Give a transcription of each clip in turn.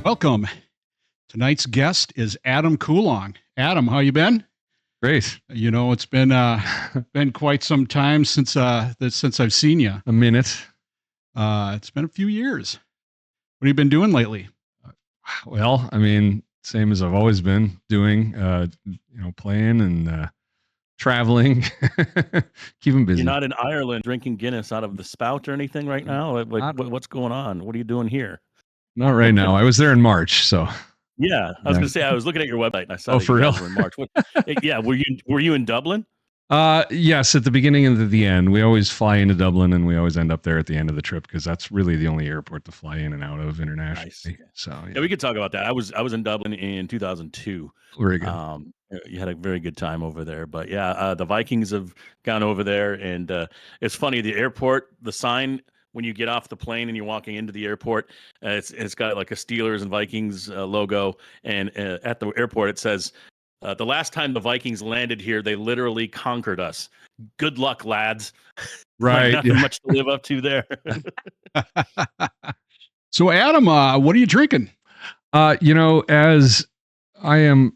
Welcome. Tonight's guest is Adam Coolong. Adam, how you been? Great. You know, it's been been quite some time since I've seen you. A minute. It's been a few years. What have you been doing lately? Well, I mean, same as I've always been doing. Playing and traveling, keeping busy. You're not in Ireland drinking Guinness out of the spout or anything right now? What's going on? What are you doing here? Not right now. I was there in March, so. Yeah, I was going to say I was looking at your website and I saw Oh, that for you real? guys were in March. Yeah, were you in Dublin? Yes, at the beginning and at the end. We always fly into Dublin, and we always end up there at the end of the trip because that's really the only airport to fly in and out of internationally. Nice. So Yeah, we could talk about that. I was in Dublin in 2002. very good. You had a very good time over there. But yeah, the Vikings have gone over there, and it's funny. The airport, the sign when you get off the plane and you're walking into the airport, it's got like a Steelers and Vikings logo, and at the airport it says, the last time the Vikings landed here, they literally conquered us. Good luck, lads. Right. Nothing much to live up to there. So, Adam, what are you drinking? As I am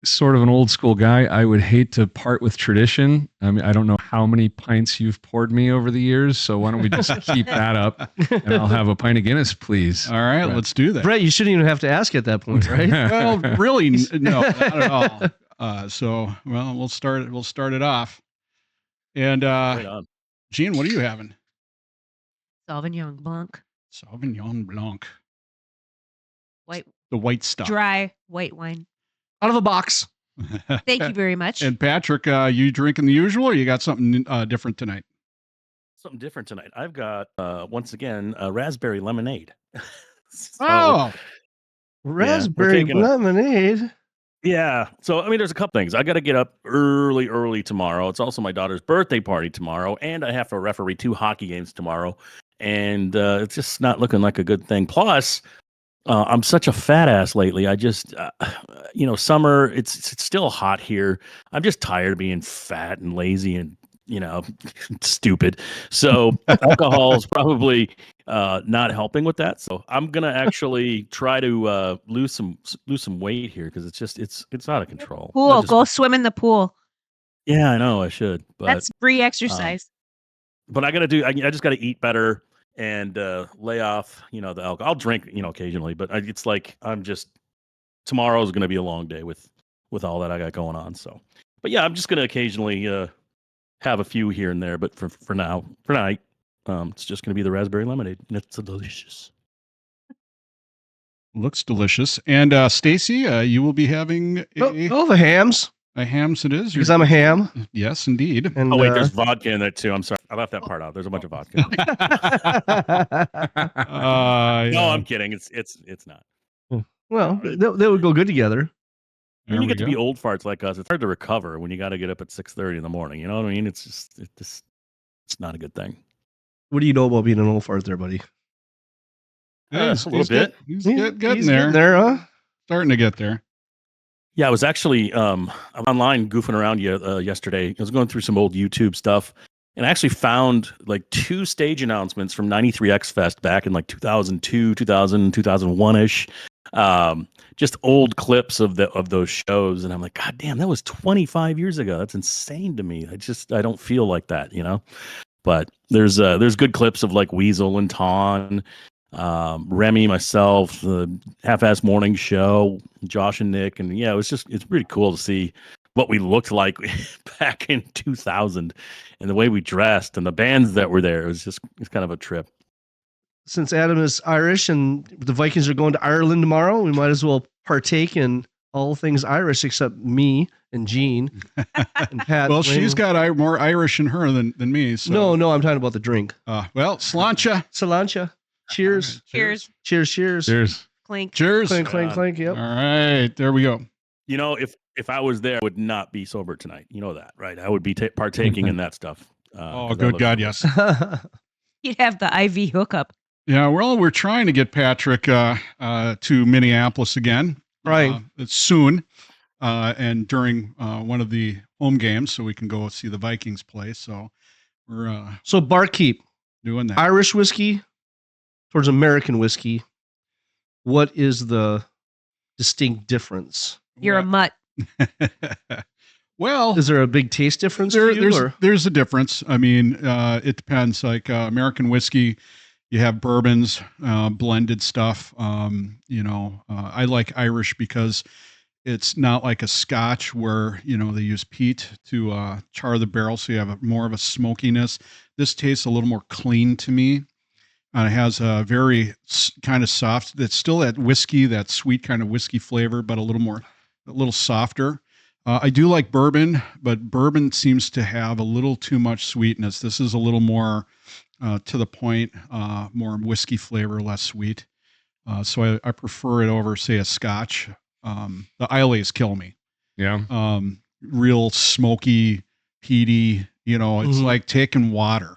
sort of an old school guy, I would hate to part with tradition. I mean, I don't know how many pints you've poured me over the years, so why don't we just keep that up, and I'll have a pint of Guinness, please. All right, let's do that. Brett, you shouldn't even have to ask at that point, right? Well, really, no, not at all. We'll start it off. And Right on. Gene, what are you having? Sauvignon Blanc. Sauvignon Blanc. White. The white stuff. Dry white wine. Out of a box. Thank you very much. And Patrick, you drinking the usual, or you got something different tonight? Something different tonight. I've got once again raspberry lemonade. Raspberry lemonade. Yeah. So I mean, there's a couple things. I got to get up early tomorrow. It's also my daughter's birthday party tomorrow, and I have to referee 2 hockey games tomorrow, and it's just not looking like a good thing. Plus, I'm such a fat ass lately. I just, summer, it's still hot here. I'm just tired of being fat and lazy and, stupid. So alcohol is probably not helping with that. So I'm going to actually try to lose some weight here because it's out of control. Pool. Go swim in the pool. Yeah, I know I should. But that's free exercise. But I just got to eat better and lay off, the alcohol. I'll drink, occasionally, but it's like tomorrow's going to be a long day with all that I got going on. So, but yeah, I'm just going to occasionally have a few here and there. But for tonight, it's just going to be the raspberry lemonade, and it's delicious. Looks delicious. And Stacy, you will be having the hams. A hams it is. Because I'm a ham. Yes, indeed. And, wait, there's vodka in there too. I'm sorry. I left that part out. There's a bunch of vodka. No, I'm kidding. It's not. Well, they would go good together. When you get to be old farts like us, it's hard to recover when you got to get up at 6:30 in the morning. You know what I mean? It's not a good thing. What do you know about being an old fart there, buddy? Yeah, a little bit. He's getting there. Huh? Starting to get there. Yeah, I was actually I'm online goofing around yesterday. I was going through some old YouTube stuff, and I actually found like 2 stage announcements from 93 X Fest back in like 2002, 2001-ish. Just old clips of those shows, and I'm like, God damn, that was 25 years ago. That's insane to me. I don't feel like that, But there's good clips of like Weasel and Ton. Remy, myself, the Half-Ass Morning Show, Josh and Nick, and yeah, it's pretty cool to see what we looked like back in 2000 and the way we dressed and the bands that were there. It's kind of a trip. Since Adam is Irish and the Vikings are going to Ireland tomorrow, we might as well partake in all things Irish except me and Gene and Pat. Well, she's got more Irish in her than me. So. No, I'm talking about the drink. Sláinte. Cheers. Right. Cheers. Cheers. Cheers. Clink. Cheers. Clink. Yep. All right. There we go. If I was there, I would not be sober tonight. You know that, right? I would be partaking in that stuff. Good God, yes. You'd have the IV hookup. Yeah, well, we're trying to get Patrick to Minneapolis again. Right. It's soon. And during one of the home games, so we can go see the Vikings play. So we're so barkeep doing that. Irish whiskey towards American whiskey. what is the distinct difference? You're a mutt. Well, Is there a big taste difference for you? there's a difference. I mean, it depends. Like American whiskey, you have bourbons, blended stuff. I like Irish because it's not like a Scotch where they use peat to char the barrel, so you have more of a smokiness. This tastes a little more clean to me. It has a very kind of soft. It's still that whiskey, that sweet kind of whiskey flavor, but a little softer. I do like bourbon, but bourbon seems to have a little too much sweetness. This is a little more to the point, more whiskey flavor, less sweet. So I prefer it over, say, a Scotch. The Isleys kill me. Yeah. Real smoky, peaty. It's like taking water,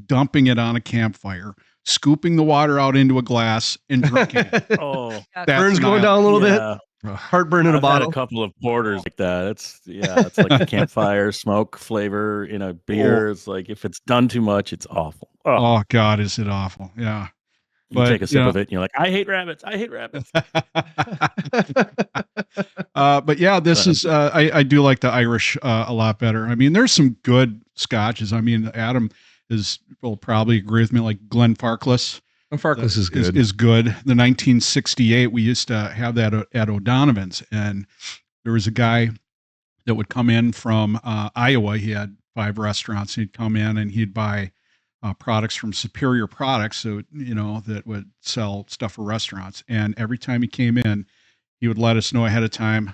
dumping it on a campfire, scooping the water out into a glass, and drinking it. Oh, Burns going down a little bit. Heartburn in a I've bottle. had a couple of porters like that. It's like a campfire smoke flavor in a beer. It's like if it's done too much, it's awful. Oh God, is it awful? Yeah. You take a sip of it, and you're like, I hate rabbits. I hate rabbits. But yeah, this is I do like the Irish a lot better. I mean, there's some good scotches. I mean, Adam will probably agree with me. Like Glenfarclas. Glenfarclas is good. Is good. The 1968, we used to have that at O'Donovan's, and there was a guy that would come in from Iowa. He had 5 restaurants. He'd come in and he'd buy products from Superior Products, so that would sell stuff for restaurants. And every time he came in, he would let us know ahead of time.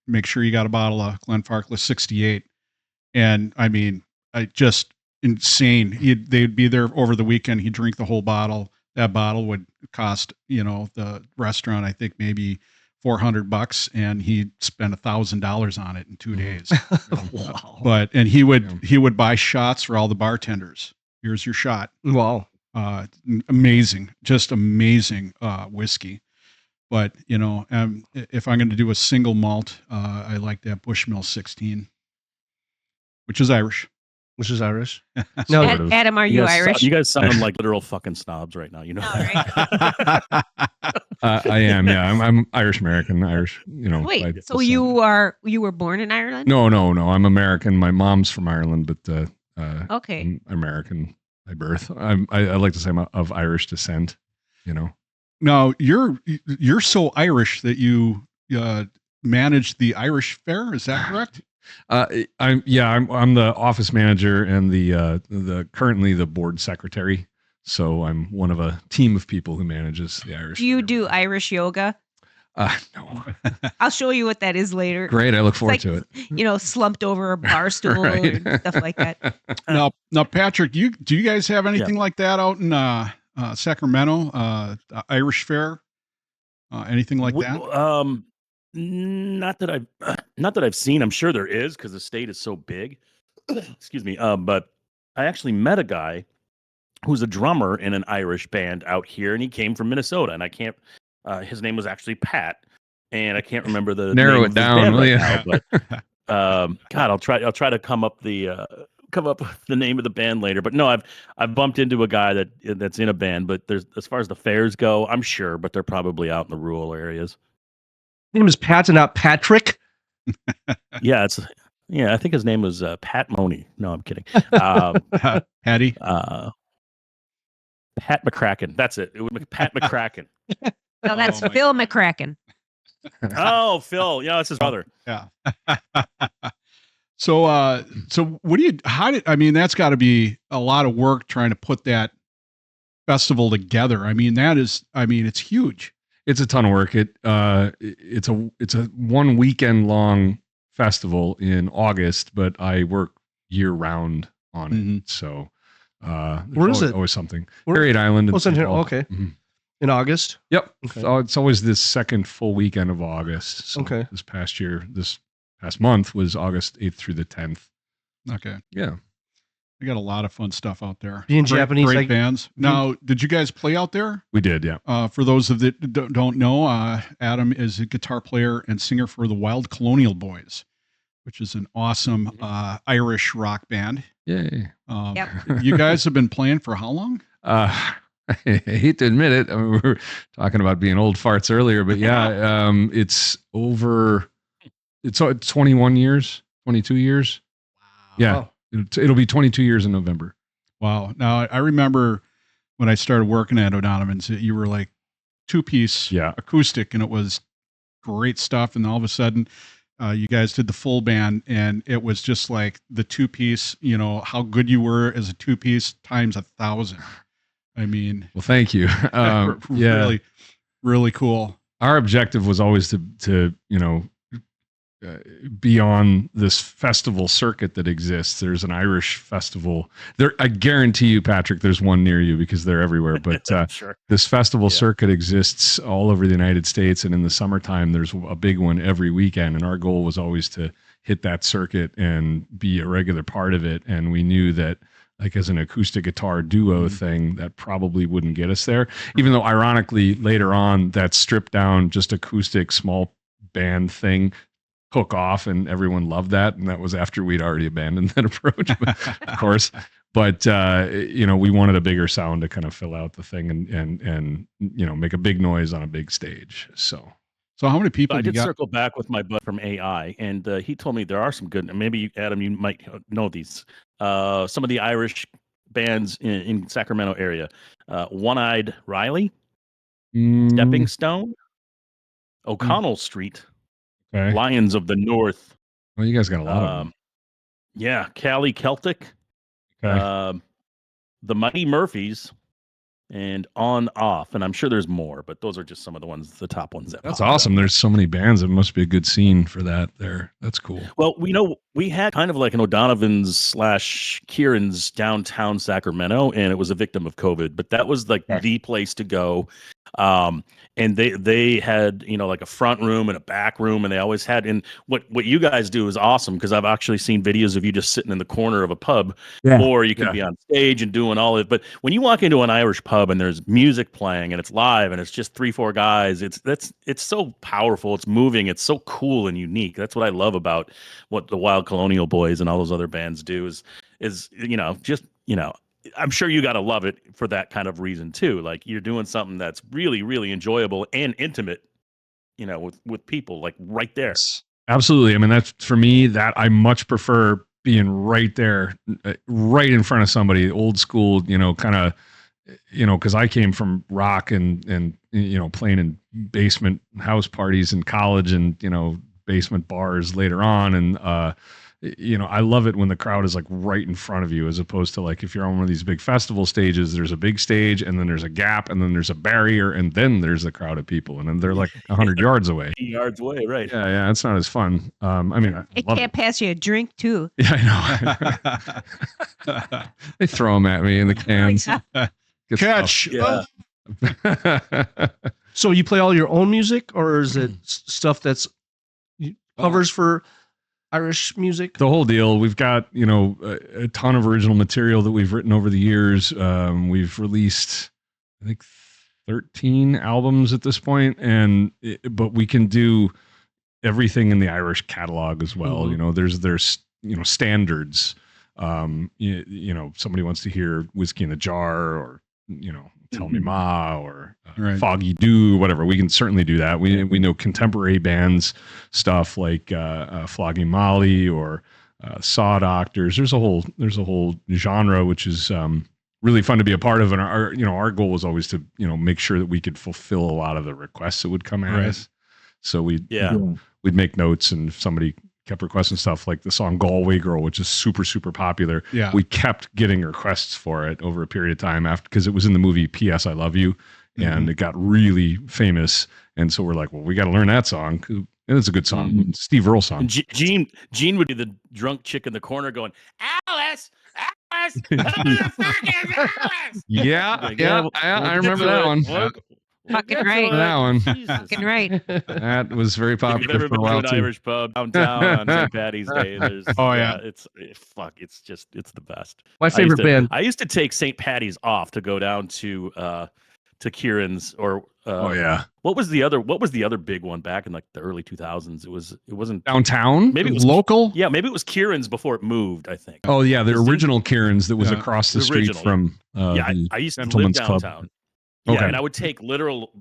Make sure you got a bottle of Glenfarclas 68. And I mean, just insane. They'd be there over the weekend. He'd drink the whole bottle. That bottle would cost the restaurant, I think, maybe $400, and he spent $1,000 on it in 2 days. Wow. And he would buy shots for all the bartenders. Here's your shot. Wow. Amazing, just amazing whiskey. But if I'm going to do a single malt, I like that Bushmill 16, which is Irish. No, Adam, are you Irish? You guys sound like literal fucking snobs right now. Right? I am. Yeah, I'm Irish American. Irish. Wait, so you were born in Ireland? No. I'm American. My mom's from Ireland, but Okay. I'm American by birth. I like to say I'm of Irish descent. Now you're so Irish that you manage the Irish Fair. Is that correct? I'm the office manager and the currently the board secretary. So I'm one of a team of people who manages the Irish. Do you Fair. do Irish yoga? No. I'll show you what that is later. Great. I look forward to it. Slumped over a bar stool Right. and stuff like that. Now, Patrick, do you guys have anything like that out in Sacramento? Irish Fair? Anything like that? Not that I've seen. I'm sure there is because the state is so big. Excuse me. But I actually met a guy who's a drummer in an Irish band out here, and he came from Minnesota. And I can't. His name was actually Pat, and I can't remember the narrow name it of his down. band Will right you? now, but God, I'll try to come up with the name of the band later. But no, I've bumped into a guy that's in a band. But there's, as far as the fairs go, I'm sure, but they're probably out in the rural areas. His name is Pat and not Patrick. Yeah, I think his name was Pat Money. No, I'm kidding. Patty? Pat McCracken. That's it. It was Pat McCracken. No, that's my Phil McCracken. Oh, Phil. Yeah, that's his brother. Yeah. So that's got to be a lot of work trying to put that festival together. I mean, it's huge. It's a ton of work. It's a 1 weekend long festival in August, but I work year round on it. So where is it? Always something. Harriet Island. It's in here. Paul. Okay. Mm-hmm. In August. Yep. Okay. So it's always this second full weekend of August. So Okay. This past month was August 8th through the 10th. Okay. Yeah. We got a lot of fun stuff out there. Being Japanese, great like- bands. Now, did you guys play out there? We did. Yeah. For those of that don't know, Adam is a guitar player and singer for the Wild Colonial Boys, which is an awesome Irish rock band. Yay. Yep. You guys have been playing for how long? I hate to admit it. I mean, we were talking about being old farts earlier, but yeah, it's over. It's 21 years, 22 years. Yeah, Wow. it'll be 22 years in November. Wow. Now I remember when I started working at O'Donovan's, you were like two-piece Yeah. acoustic, and it was great stuff. And all of a sudden, you guys did the full band, and it was just like the two-piece. You know how good you were as a two-piece times 1,000. I mean, Well, thank you. Yeah, really, really cool. our objective was always to be on this festival circuit that exists. There's an Irish festival there. I guarantee you, Patrick, there's one near you because they're everywhere. But Sure. this festival Yeah. circuit exists all over the United States, and in the summertime, there's a big one every weekend. And our goal was always to hit that circuit and be a regular part of it. And we knew that, like, as an acoustic guitar duo thing, that probably wouldn't get us there. Even though, ironically, later on, that stripped down, just acoustic small band thing took off, and everyone loved that. And that was after we'd already abandoned that approach, of course. But we wanted a bigger sound to kind of fill out the thing and make a big noise on a big stage. So So how many people I do you did got? circle back with my bud from AI, and he told me there are some good. Maybe Adam, you might know these. Some of the Irish bands in Sacramento area. One-Eyed Riley, Stepping Stone, O'Connell Street, okay. Lions of the North. Well, you guys got a lot of them. Yeah, Cali Celtic, Okay. the Mighty Murphys, and On Off. And I'm sure there's more, but those are just some of the ones, the top ones. That's awesome. There's so many bands. It must be a good scene for that there. That's cool. Well, we had kind of like an O'Donovan's / Kieran's downtown Sacramento, and it was a victim of COVID, but that was like the place to go. And they had, like a front room and a back room, and they always had, and what you guys do is awesome, because I've actually seen videos of you just sitting in the corner of a pub, or you can be on stage and doing all it. But when you walk into an Irish pub and there's music playing and it's live and it's just 3-4 guys, it's so powerful, it's moving, it's so cool and unique. That's what I love about what the Wild Colonial Boys and all those other bands do is I'm sure you got to love it for that kind of reason too. Like, you're doing something that's really, really enjoyable and intimate, with people like right there. Absolutely. I mean, that's, for me, that I much prefer being right there, right in front of somebody, old school, kind of, because I came from rock and playing in basement house parties in college and, basement bars later on. And, I love it when the crowd is like right in front of you, as opposed to, like, if you're on one of these big festival stages, there's a big stage and then there's a gap and then there's a barrier and then there's a crowd of people and then they're like 100 yards away. Yards away, right? Yeah, it's not as fun. I mean, It can't pass you a drink too. Yeah, I know. They throw them at me in the cans. Get Catch. Yeah. So you play all your own music, or is it stuff that's covers for Irish music? The whole deal. We've got, a ton of original material that we've written over the years. We've released, I think, 13 albums at this point, but we can do everything in the Irish catalog as well. Mhm. There's standards. Somebody wants to hear Whiskey in a Jar, or Tell Me Ma, or Right. Foggy Dew, whatever. We can certainly do that. We know contemporary bands stuff like Flogging Molly or Saw Doctors. There's a whole genre which is really fun to be a part of. And our goal was always to make sure that we could fulfill a lot of the requests that would come at us. So we'd make notes, and if somebody kept requesting stuff like the song Galway Girl, which is super, super popular. Yeah. We kept getting requests for it over a period of time because it was in the movie P.S. I Love You, and it got really famous. And so we're like, well, we got to learn that song. And it's a good song. Steve Earle song. And Gene would be the drunk chick in the corner going, Alice, Alice, who the fuck is Alice? Yeah, Like, I remember that one. Fucking right. That one. Fucking right. That was very If you've popular ever for a been to while an too. Irish pub downtown on St. Patty's Day, there's it's the best. My favorite band. I used to take St. Patty's off to go down to to Kieran's or Oh yeah, what was the other big one back in like the early 2000s? It wasn't downtown. maybe it was Local? Yeah, maybe it was Kieran's before it moved, I think. Oh yeah, the Didn't- original Kieran's that was Yeah. across the The street original, from Yeah, the I used to live Gentleman's Club. downtown. Yeah, Okay. and I would take literal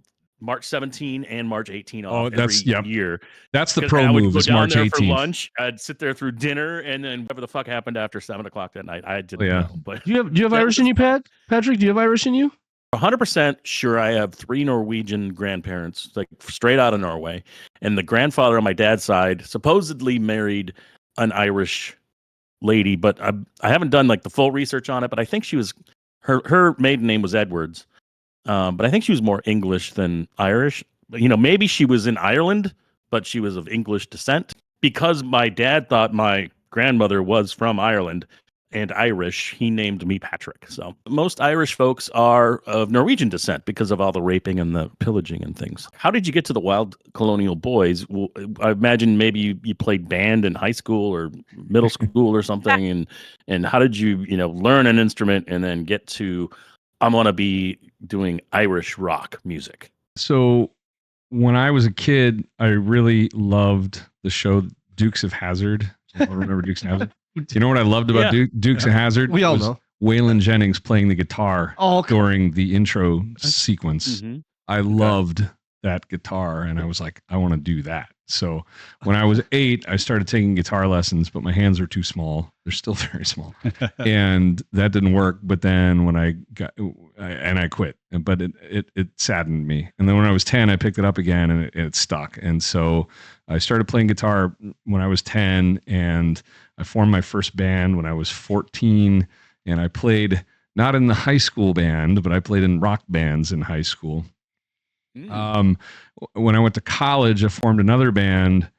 March 17 and March 18 off Oh, that's- every yep. year. That's the 'Cause- pro and I would move. go Is down March there for 18th. lunch. I'd sit there through dinner, and then whatever the fuck happened after 7 o'clock that night, I didn't yeah. know. But Do you have That Irish in was you, fun. Patrick? Do you have Irish in you? 100% sure I have 3 Norwegian grandparents, like straight out of Norway, and the grandfather on my dad's side supposedly married an Irish lady, but I haven't done like the full research on it. But I think she was her maiden name was Edwards, but I think she was more English than Irish. But, maybe she was in Ireland, but she was of English descent because my dad thought my grandmother was from Ireland and Irish. He named me Patrick. So most Irish folks are of Norwegian descent because of all the raping and the pillaging and things. How did you get to the Wild Colonial Boys? Well, I imagine maybe you played band in high school or middle school or something. And how did you, learn an instrument and then get to, I'm going to be doing Irish rock music? So when I was a kid, I really loved the show Dukes of Hazzard. I remember Dukes of Hazzard. Do you know what I loved about Dukes of Hazzard? We all Was know. Waylon Jennings playing the guitar Oh, okay. during the intro sequence. Mhm. I loved that guitar, and I was like, I want to do that. So when I was 8, I started taking guitar lessons, but my hands are too small. They're still very small, and that didn't work. But then when I quit, but it saddened me. And then when I was 10, I picked it up again, and it stuck. And so I started playing guitar when I was 10, and I formed my first band when I was 14, and I played not in the high school band, but I played in rock bands in high school. When I went to college, I formed another band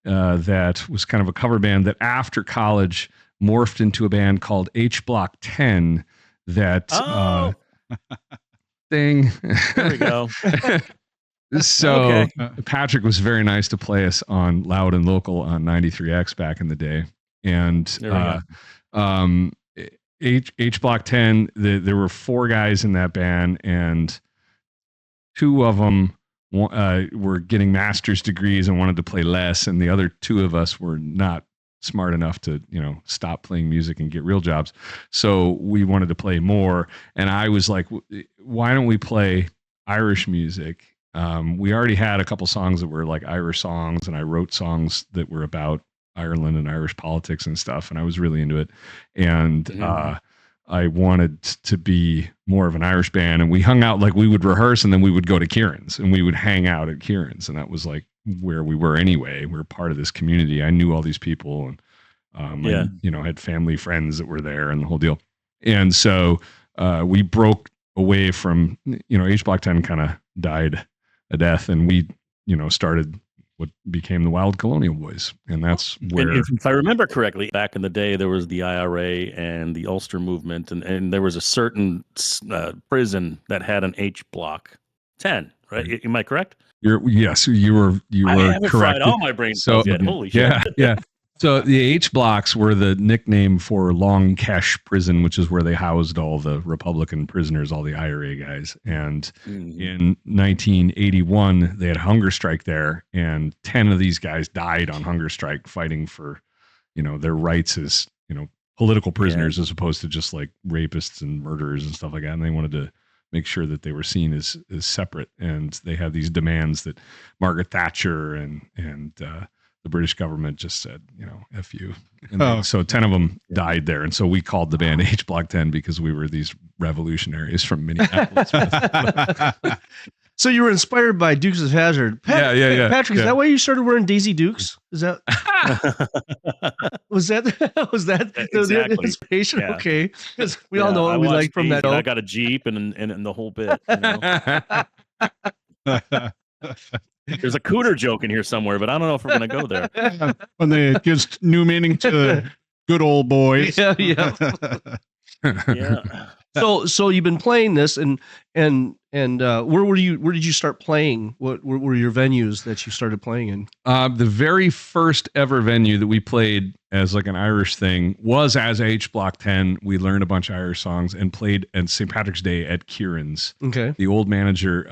that was kind of a cover band that after college morphed into a band called H Block 10 that thing. There we go. So Okay. Patrick was very nice to play us on Loud and Local on 93X back in the day. And There we H Block 10, there were 4 guys in that band, and 2 of them were getting master's degrees and wanted to play less, and the other 2 of us were not smart enough to stop playing music and get real jobs. So we wanted to play more, and I was like, why don't we play Irish music? We already had a couple songs that were like Irish songs, and I wrote songs that were about Ireland and Irish politics and stuff, and I was really into it. And I wanted to be more of an Irish band, and we hung out, like we would rehearse and then we would go to Kieran's and we would hang out at Kieran's, and that was like where we were anyway. We were part of this community. I knew all these people, and I had family friends that were there and the whole deal. And so we broke away from, H Block 10 kind of died a death, and we, started what became the Wild Colonial Boys. And that's where, And if I remember correctly, back in the day, there was the IRA and the Ulster movement, and there was a certain prison that had an H Block 10, right? Am I correct? Yes, you were I haven't correct. fried all my brain cells yet. Holy shit. Yeah. So the H blocks were the nickname for Long Kesh Prison, which is where they housed all the Republican prisoners, all the IRA guys. And in 1981, they had a hunger strike there, and 10 of these guys died on hunger strike fighting for, their rights as, political prisoners as opposed to just like rapists and murderers and stuff like that. And they wanted to make sure that they were seen as separate. And they had these demands that Margaret Thatcher and the British government just said, F you. And so 10 of them died there. And so we called the band H Block 10 because we were these revolutionaries from Minneapolis. So you were inspired by Dukes of Hazzard. Yeah. Patrick, is that why you started wearing Daisy Dukes? Is that was that the Exactly. inspiration? Yeah. Okay, because we all know what I we watched like from these, that. and I got a Jeep and the whole bit. There's a cooter joke in here somewhere, but I don't know if we're going to go there. When it gives new meaning to good old boys. Yeah. Yeah. So you've been playing this, and where did you start playing? What were your venues that you started playing in? The very first ever venue that we played as like an Irish thing was as H Block 10. We learned a bunch of Irish songs and played on St. Patrick's Day at Kieran's. Okay. The old manager,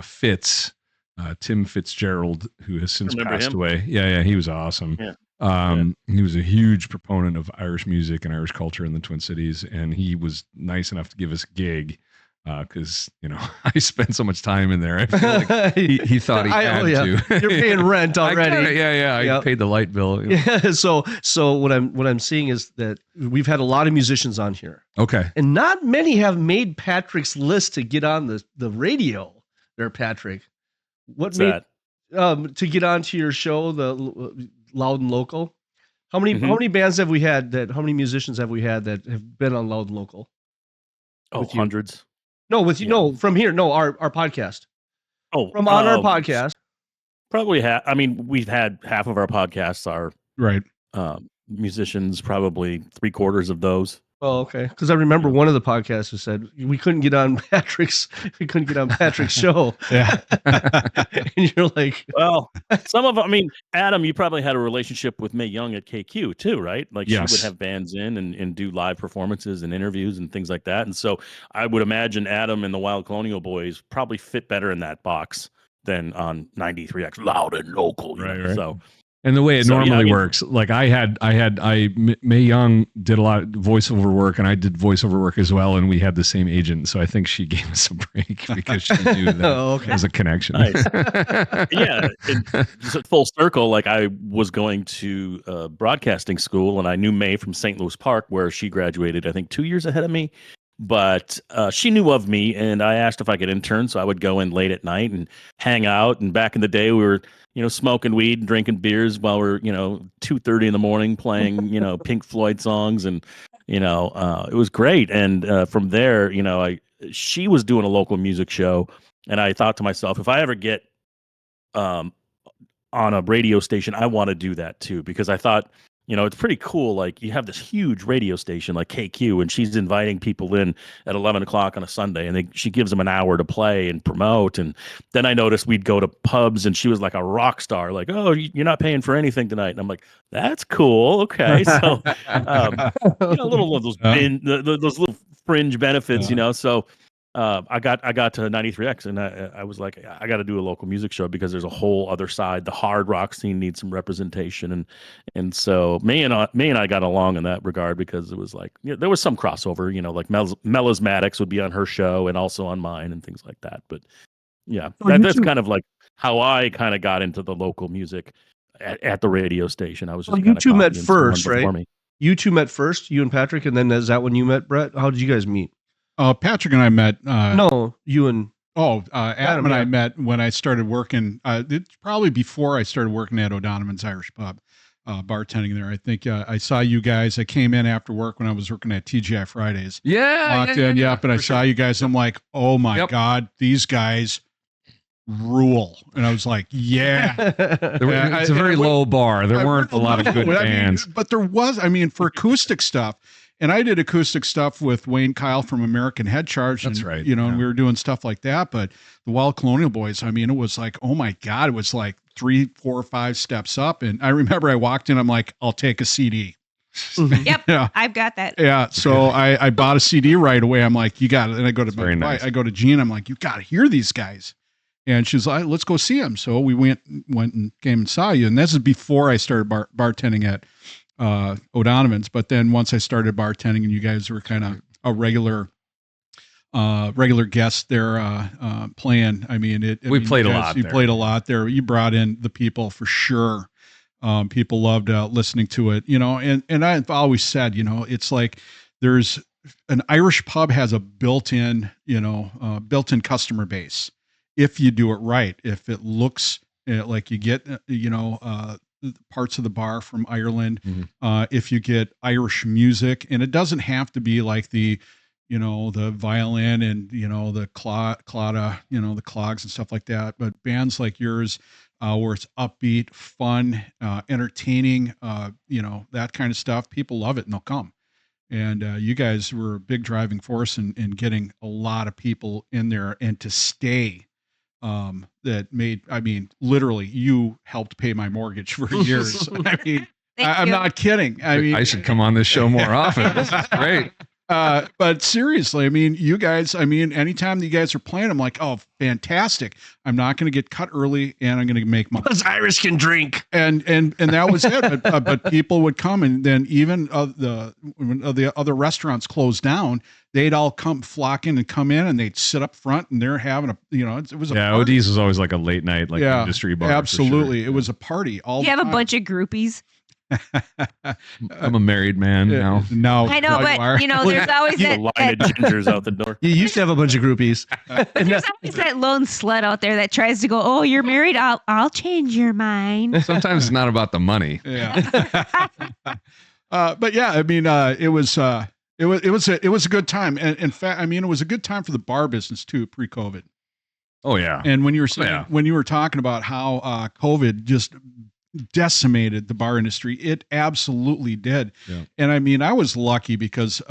Fitz, Tim Fitzgerald, who has since Remember passed him? away. Yeah, he was awesome. Yeah. He was a huge proponent of Irish music and Irish culture in the Twin Cities, and he was nice enough to give us a gig because I spent so much time in there. I feel like he thought he had to. You're paying rent already. I paid the light bill. Yeah. So what I'm seeing is that we've had a lot of musicians on here. Okay. And not many have made Patrick's list to get on the radio. There, Patrick. What's that? To get onto your show, the Loud and Local. How many bands have we had how many musicians have we had that have been on Loud and Local? Oh, hundreds. No, with you. No, from here. No, our podcast. Oh, from on our podcast. Probably we've had half of our podcasts are right. Musicians, probably 3/4 of those. Oh, okay. Because I remember one of the podcasts who said we couldn't get on Patrick's show. Yeah. And you're like, well, some of them. I mean, Adam, you probably had a relationship with Mae Young at KQ too, right? Like yes. She would have bands in and do live performances and interviews and things like that. And so I would imagine Adam and the Wild Colonial Boys probably fit better in that box than on 93X Loud and Local. Right. So. And the way it normally works, like Mae Young did a lot of voiceover work, and I did voiceover work as well, and we had the same agent, so I think she gave us a break because she knew that as a connection. Nice. Yeah, just full circle. Like I was going to broadcasting school, and I knew Mae from St. Louis Park, where she graduated, I think 2 years ahead of me. But she knew of me, and I asked if I could intern, so I would go in late at night and hang out. And back in the day, we were smoking weed and drinking beers while we're 2:30 in the morning playing Pink Floyd songs, and it was great. And from there, she was doing a local music show, and I thought to myself, if I ever get on a radio station, I want to do that too, because I thought, it's pretty cool. Like you have this huge radio station like KQ, and she's inviting people in at 11 o'clock on a Sunday, and she gives them an hour to play and promote. And then I noticed we'd go to pubs, and she was like a rock star, like, "Oh, you're not paying for anything tonight." And I'm like, "That's cool. Okay." So, little of those those little fringe benefits, So I got to 93X, and I was like, I got to do a local music show because there's a whole other side. The hard rock scene needs some representation, and so Mae and I got along in that regard because it was like there was some crossover. Like Melismatics would be on her show and also on mine and things like that. But yeah, that's kind of like how I kind of got into the local music at the radio station. I was just you two met first, right? You two met first, you and Patrick, and then is that when you met Brett? How did you guys meet? Patrick and I met. No, you and Adam and I met when I started working. It's probably before I started working at O'Donovan's Irish Pub, bartending there. I think I saw you guys. I came in after work when I was working at TGI Fridays. Walked in, and I saw you guys. I'm like, oh my God, these guys rule. And I was like, yeah. It's a very low bar. There weren't a lot of good bands. But there was, for acoustic stuff. And I did acoustic stuff with Wayne Kyle from American Head Charge. That's right. And we were doing stuff like that. But the Wild Colonial Boys, it was like, oh my God, it was like 3, 4, 5 steps up. And I remember I walked in, I'm like, I'll take a CD. Yep. Yeah. I've got that. Yeah. So I bought a CD right away. I'm like, you got it. And I go to I go to Jean. I'm like, you got to hear these guys. And she's like, let's go see them. So we went and came and saw you. And this is before I started bartending at O'Donovan's, but then once I started bartending and you guys were kind of a regular guest there playing. We played a lot. You played a lot there. You brought in the people for sure. People loved listening to it, and I've always said, it's like there's an Irish pub has a built-in customer base if you do it right. If it looks like you get, parts of the bar from Ireland, if you get Irish music, and it doesn't have to be like the violin and the clada, the clogs and stuff like that, but bands like yours where it's upbeat, fun, entertaining, that kind of stuff, people love it and they'll come. And you guys were a big driving force in getting a lot of people in there and to stay. That made, I mean, literally, you helped pay my mortgage for years. I mean, Thank I'm you. not kidding. I mean, I should come on this show more often. This is great. but seriously, I mean, you guys, I mean, anytime that you guys are playing, I'm like, oh, fantastic. I'm not going to get cut early and I'm going to make money. Because Irish can drink. And that was it. But people would come, and then even when the other restaurants closed down, they'd all flock in and come in, and they'd sit up front, and they're having it was a party. OD's was always like a late night industry bar. Absolutely, For sure. it was a party all. You have the a time. bunch of groupies. I'm a married man now. No, I know, but there's always A that. line of gingers out the door. You used to have a bunch of groupies. There's always that lone slut out there that tries to go, "Oh, you're married. I'll change your mind." Sometimes it's not about the money. Yeah. But yeah, I mean, it was a good time, and in fact, I mean, it was a good time for the bar business too, pre-COVID. Oh yeah. And when you were saying, Yeah. when you were talking about how COVID just decimated the bar industry, it absolutely did. Yeah. And I mean, I was lucky because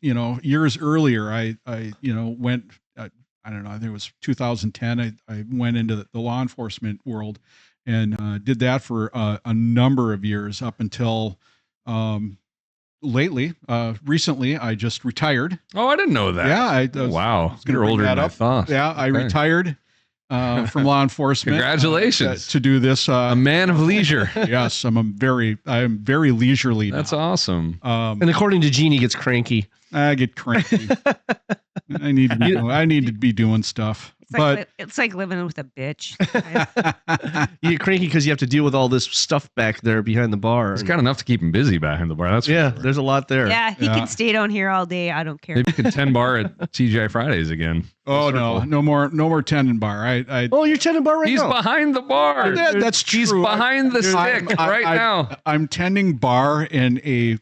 years earlier, I went. I don't know. I think it was 2010. I went into the law enforcement world and did that for a number of years up until recently I just retired. Oh, I didn't know that. Yeah. Wow. gonna You're bring older that than I up. thought. Yeah. I Okay. retired from law enforcement. Congratulations. To do this. A man of leisure. Yes. I am very leisurely now. That's awesome. And according to Gene, he gets cranky. I get cranky. I need to be doing stuff. It's like living with a bitch. You get cranky because you have to deal with all this stuff back there behind the bar. It's got enough to keep him busy behind the bar. That's for sure. There's a lot there. Yeah, he Yeah. can stay down here all day. I don't care. Maybe you can 10 bar at TGI Fridays again. Oh no more tendon bar. Oh, you're tending bar right He's now. behind the bar. That's true. He's behind the stick right now. I'm tending bar in a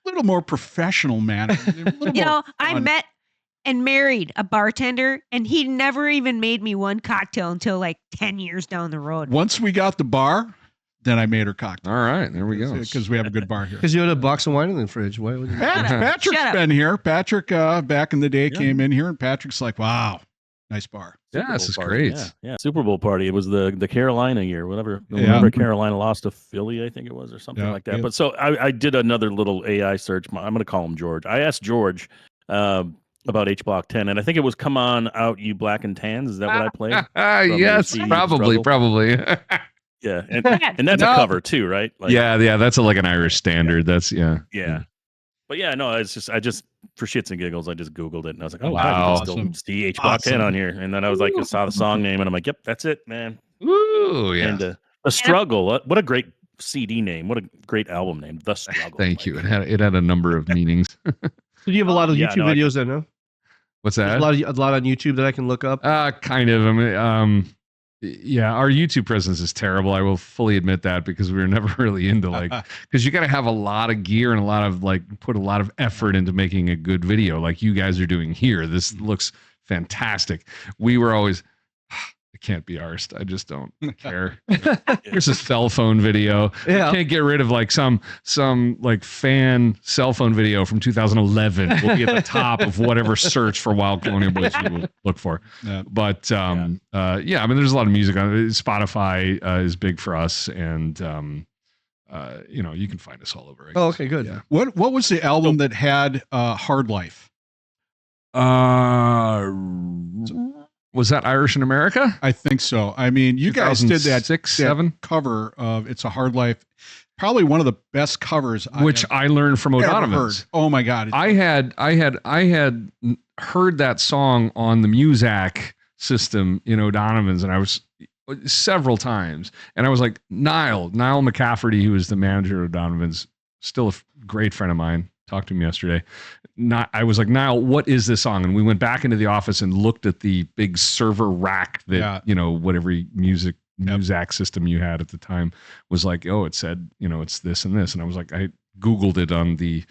little more professional manner. I met and married a bartender, and he never even made me one cocktail until like 10 years down the road. Once we got the bar, then I made her cocktail. All right, there we go. Because we have a good bar here. Because you had a box of wine in the fridge. Why would you? Patrick's Shut up. been here. Patrick, back in the day, came in here, and Patrick's like, "Wow, nice bar." Yeah, Super this Bowl is party. great. Yeah. Super Bowl party. It was the Carolina year, whatever. Yeah. Whenever Carolina lost to Philly, I think it was, or something Yeah, like that. yeah. But so I did another little AI search. I'm going to call him George. I asked George about H Block 10, and I think it was "Come On Out, You Black and Tans." Is that what I played? Yes, CD probably. Yeah, and that's a cover too, right? Like, Yeah, that's like an Irish standard. That's yeah. But yeah, no, it's just I just for shits and giggles, I just Googled it and I was like, oh Wow. wow, you can Awesome. still see H Block 10 Awesome. on here. And then I was like, I saw the song name and I'm like, yep, that's it, man. Ooh, yeah. And The Struggle, what a great CD name, what a great album name, The Struggle. Thank you. It had a number of meanings. So you have a lot of Yeah, YouTube no, I- videos then, huh? What's There's that? a lot on YouTube that I can look up. Kind of. I mean, yeah, our YouTube presence is terrible. I will fully admit that because we were never really into because you got to have a lot of gear and a lot of put a lot of effort into making a good video like you guys are doing here. This looks fantastic. We were always, it can't be arsed. I just don't care. Here's a cell phone video. Yeah. Can't get rid of some fan cell phone video from 2011. Will be at the top of whatever search for Wild Colonial Bhoys you will look for. Yeah. But I mean, there's a lot of music on it. Spotify is big for us, and you can find us all over. I Oh, guess. okay, good. Yeah. What was the album that had Hard Life? Was that Irish in America? I think so. I mean, you guys did that 2006, that 7, cover of "It's a Hard Life." Probably one of the best covers which I learned from ever O'Donovan's. heard. Oh my god! I had heard that song on the Muzak system in O'Donovan's, and I was several times, and I was like, Niall McCafferty, who was the manager of O'Donovan's, still a great friend of mine, talked to him yesterday. I was like, Niall, what is this song? And we went back into the office and looked at the big server rack that whatever Muzak system you had at the time was like, oh, it said, it's this and this. And I was like, I Googled it on the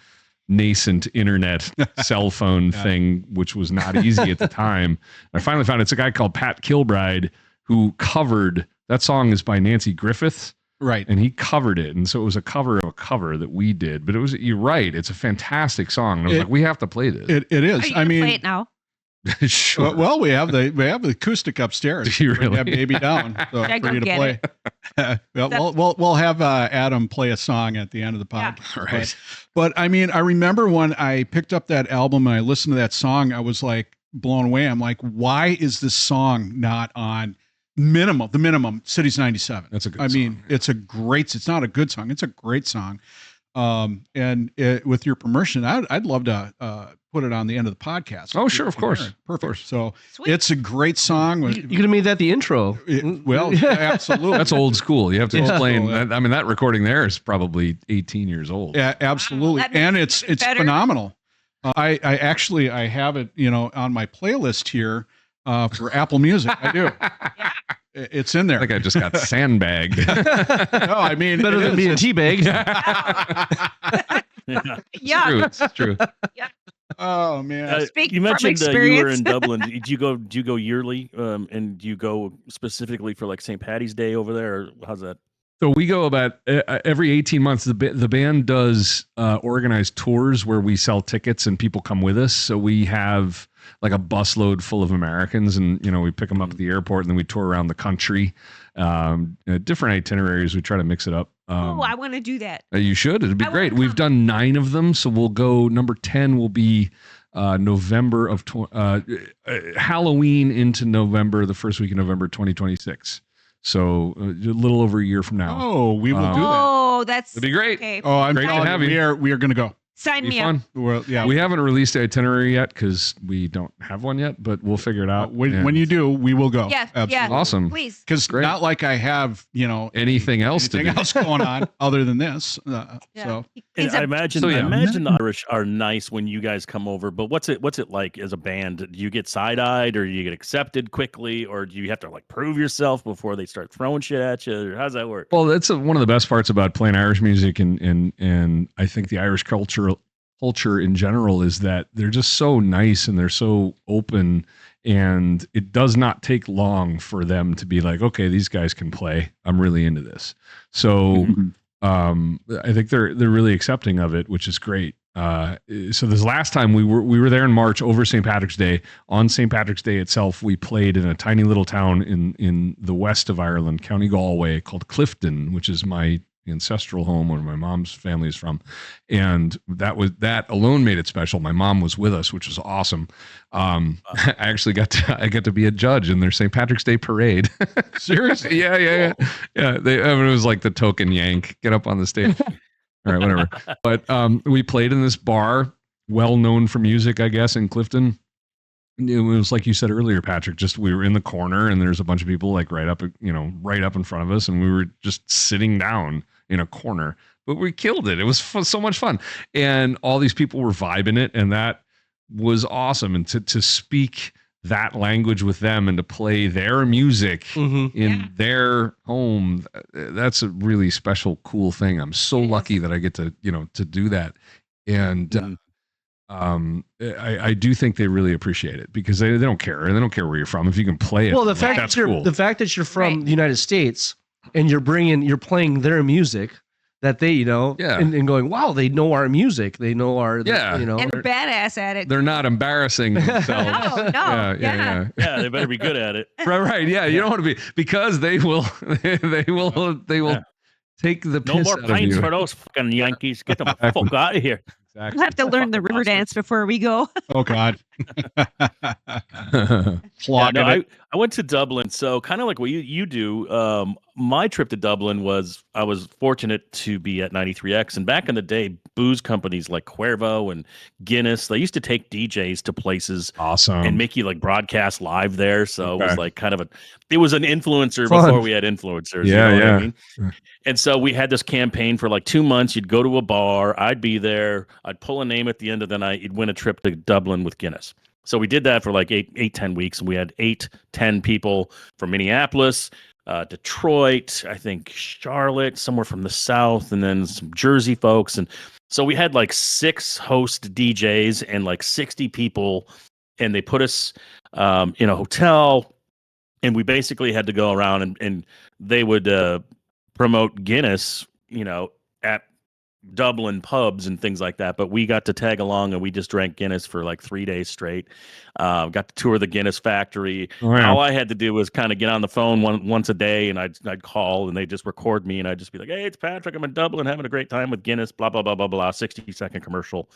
nascent internet cell phone thing, which was not easy at the time. I finally found it's a guy called Pat Kilbride who covered that song is by Nancy Griffiths. Right. and he covered it, and so it was a cover of a cover that we did. But it was, you're right, it's a fantastic song. And I was like, we have to play this. It is. Are you I gonna mean, play it now? Sure. well, we have the acoustic upstairs. Do you Bring really? that baby down so Should I for go you to get play. We'll have Adam play a song at the end of the Yeah. podcast. Right. But I mean, I remember when I picked up that album and I listened to that song, I was like blown away. I'm like, why is this song not on the minimum Cities 97? That's a good I mean, song. it's not a good song. It's a great song. With your permission, I'd love to put it on the end of the podcast. Oh, sure, of course. Perfect. Of course. So Sweet. it's a great song. You could have made that the intro. Well, absolutely. That's old school. You have to Yeah. explain. Old school, yeah. That, I mean, that recording there is probably 18 years old. Yeah, absolutely. Wow, that And makes it's it better. phenomenal. I actually have it, on my playlist here for Apple Music. I do. It's in I there. think I just got sandbagged. No, I mean, Better it than is. being teabagged. Yeah. Yeah. True, it's true. Oh man. Speak You from mentioned you were experience. in Dublin. Do you go yearly? And do you go specifically for like St. Patty's Day over there? Or how's that? So we go about every 18 months. The band does organized tours where we sell tickets and people come with us. So we have like a busload full of Americans, and we pick them up at the airport, and then we tour around the country. Different itineraries. We try to mix it up. I want to do that. You should. It'd be I wanna great. We've come. done 9 of them, so we'll go. Number 10 will be November of Halloween into November, the first week of November 2026. So a little over a year from now. Oh, we will do that. Oh, that's It'd be great. okay. Oh, I'm Great to telling have you, you. we are going to go. Sign Be me up. fun. Well, yeah. We haven't released the itinerary yet because we don't have one yet, but we'll figure it out. when you do, we will go. Yeah, Absolutely. yeah. Awesome. Please. Because Great. not like I have, Anything else to anything do. else going on other than this. Yeah. So He And cleans I up- imagine, So, yeah. I imagine the Irish are nice when you guys come over. But what's it like as a band? Do you get side eyed, or do you get accepted quickly, or do you have to like prove yourself before they start throwing shit at you? Or how's that work? Well, that's one of the best parts about playing Irish music, and I think the Irish culture in general is that they're just so nice and they're so open, and it does not take long for them to be like, okay, these guys can play. I'm really into this. So I think they're really accepting of it, which is great. So this last time we were there in March over St. Patrick's Day. On St. Patrick's Day itself, we played in a tiny little town in the west of Ireland, County Galway, called Clifton, which is my ancestral home where my mom's family is from, and that alone made it special. My mom was with us, which was awesome. I actually got to be a judge in their St. Patrick's Day parade. seriously, yeah. It was like the token yank, get up on the stage. All right, whatever. But we played in this bar, well known for music, I guess, in Clifton. It was like you said earlier, Patrick. Just we were in the corner, and there's a bunch of people like right up in front of us, and we were just sitting down in a corner. But we killed it. It was so much fun, and all these people were vibing it, and that was awesome. And to speak that language with them and to play their music Mhm. in their home, that's a really special, cool thing. I'm so It is. lucky that I get to to do that, and. I do think they really appreciate it because they don't care. They don't care where you're from. If you can play it, Well, the like, fact that's that you're cool. the fact that you're from Right. the United States and you're playing their music that they Yeah. and going, wow, they know our music, they know our Yeah. and they're badass at it. They're not embarrassing themselves. No, yeah. Yeah, they better be good at it. Right. Yeah. You don't want to be, because they will Yeah. take the No piss more out of pints you. for those fucking Yankees. Get the Exactly. fuck out of here. Exactly. We'll have to learn the river dance before we go. oh God, Yeah, clogging no, it. I went to Dublin, so kind of like what you do. My trip to Dublin was, I was fortunate to be at 93X, and back in the day, booze companies like Cuervo and Guinness, they used to take DJs to places Awesome. and make you like broadcast live there. So it was Okay. like it was an influencer Fun. before we had influencers. Yeah, you know what yeah. I mean? Yeah. And so we had this campaign for like 2 months. You'd go to a bar, I'd be there, I'd pull a name at the end of the night, you'd win a trip to Dublin with Guinness. So we did that for like 10 weeks, and we had 8-10 people from Minneapolis, Detroit, I think Charlotte, somewhere from the South, and then some Jersey folks. And so we had like 6 host DJs and like 60 people, and they put us in a hotel, and we basically had to go around and they would promote Guinness, at Dublin pubs and things like that. But we got to tag along and we just drank Guinness for like 3 days straight. Got to tour the Guinness factory. Oh, yeah. All I had to do was kind of get on the phone once a day, and I'd call and they just record me, and I'd just be like, "Hey, it's Patrick. I'm in Dublin having a great time with Guinness." Blah blah blah blah blah. 60-second commercial.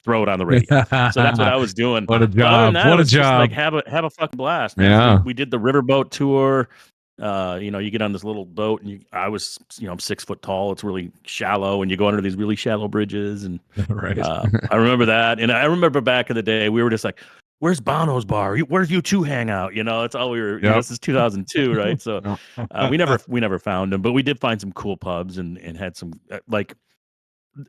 Throw it on the radio. So that's what I was doing. What a But other job. than that, What it a was just job. like have a fucking blast, man. Yeah. So we did the riverboat tour. You get on this little boat, and I'm 6 foot tall. It's really shallow, and you go under these really shallow bridges. And Right. I remember that. And I remember back in the day, we were just like, "Where's Bono's bar? Where's you two hang out?" That's all we were. Yep. This is 2002, right? So Yep. we never found them, but we did find some cool pubs and had some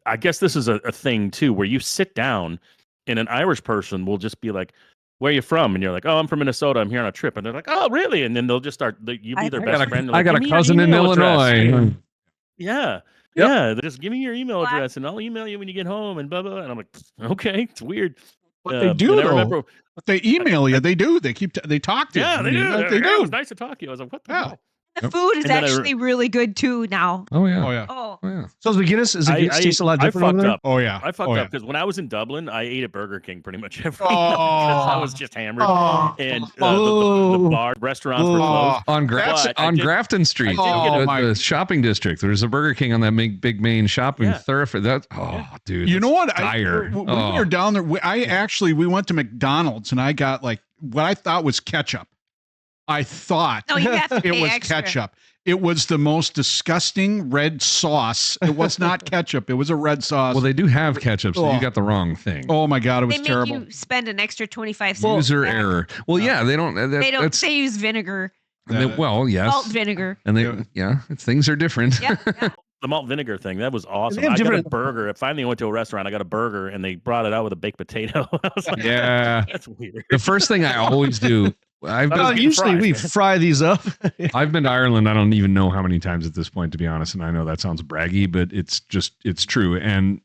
I guess this is a thing too, where you sit down, and an Irish person will just be like, "Where are you from?" And you're like, "Oh, I'm from Minnesota. I'm here on a trip." And they're like, "Oh, really?" And then they'll just start. You be their best friend. I got "Give a me your cousin in email address." Illinois. Yeah. Yep. Yeah. They just give me your email What? address, and I'll email you when you get home, and blah blah. And I'm like, "Okay, it's weird." But they do and I though. remember, But they email you. They do. They talk to you. yeah, they I mean, do. like, they It do. was nice to talk to you. I was like, "What the Yeah. hell?" The Yep. food is And then actually really good too now. Oh yeah. Oh yeah. Oh, Oh yeah. So is the Guinness taste a lot different I over fucked there? up. Oh yeah. I fucked oh, up because when I was in Dublin, I ate at Burger King pretty much every night because I was just hammered, Oh. and the Oh. bar restaurants were closed. On But I did- Grafton Street, I did get a- the shopping district. There's a Burger King on that big main shopping Yeah. thoroughfare. That dude, You know what? dire. When we were down there, we went to McDonald's and I got like what I thought was ketchup. I thought no, you have to it pay was extra. ketchup. It was the most disgusting red sauce. It was not ketchup. It was a red sauce. Well, they do have ketchup, so Oh. you got the wrong thing. Oh my god, it was They make terrible. you spend an extra 25 cents. User back. error. Well, yeah, they don't. They don't. That's, They use vinegar, well, yes, salt vinegar. and they, things are different. Yeah. yeah. The malt vinegar thing, that was awesome. have I got a different- burger. Finally, I went to a restaurant. I got a burger, and they brought it out with a baked potato. I was like, Yeah. that's weird. The first thing I always do. I've That been, was Well, getting usually fried, we man. fry these up. I've been to Ireland. I don't even know how many times at this point, to be honest. And I know that sounds braggy, but it's true. And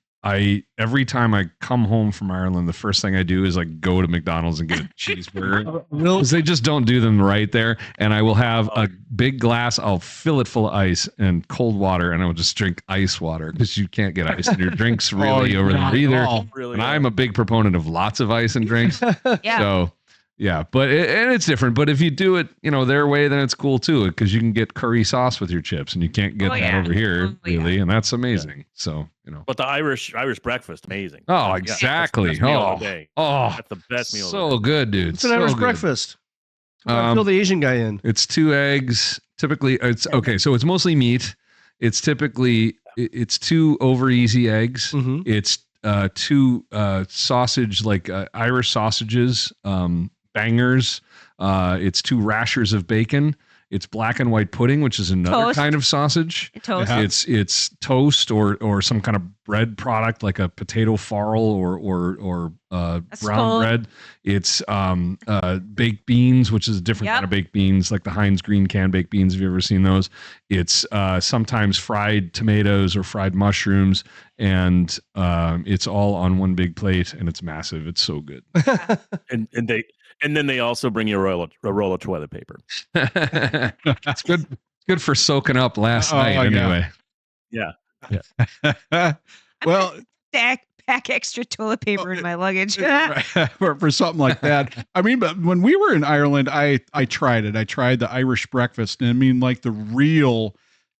every time I come home from Ireland, the first thing I do is like go to McDonald's and get a cheeseburger because they just don't do them right there. And I will have a big glass. I'll fill it full of ice and cold water, and I will just drink ice water because you can't get ice in your drinks really over there either. Really, And I'm a big proponent of lots of ice in drinks. Yeah. So yeah, but and it's different. But if you do it, their way, then it's cool too, because you can get curry sauce with your chips, and you can't get Oh, that yeah. over here Oh, yeah. really, and that's amazing. So But the Irish breakfast, amazing. Oh, Yeah, exactly. That's the best meal of Oh. the day. Oh, That's the best meal. so of the day. good, dude. It's an so Irish good. breakfast. Um, Fill the Asian guy in. It's 2 eggs. Typically, it's okay. So it's mostly meat. It's typically it's 2 over easy eggs. Mhm. It's 2 sausage, like Irish sausages, bangers. It's 2 rashers of bacon. It's black and white pudding, which is another Toast. kind of sausage. Toast. Yeah. It's toast or some kind of bread product like a potato farl or brown scone. bread. It's baked beans, which is a different kind of baked beans, like the Heinz green canned baked beans. Have you ever seen those? It's sometimes fried tomatoes or fried mushrooms, and it's all on one big plate, and it's massive. It's so good. And then they also bring you a roll of toilet paper. It's good. It's good for soaking up last Oh, night. yeah. Anyway, Well, Pack extra toilet paper in my luggage. for something like that. I mean, but when we were in Ireland, I tried it. I tried the Irish breakfast, and I mean, like the real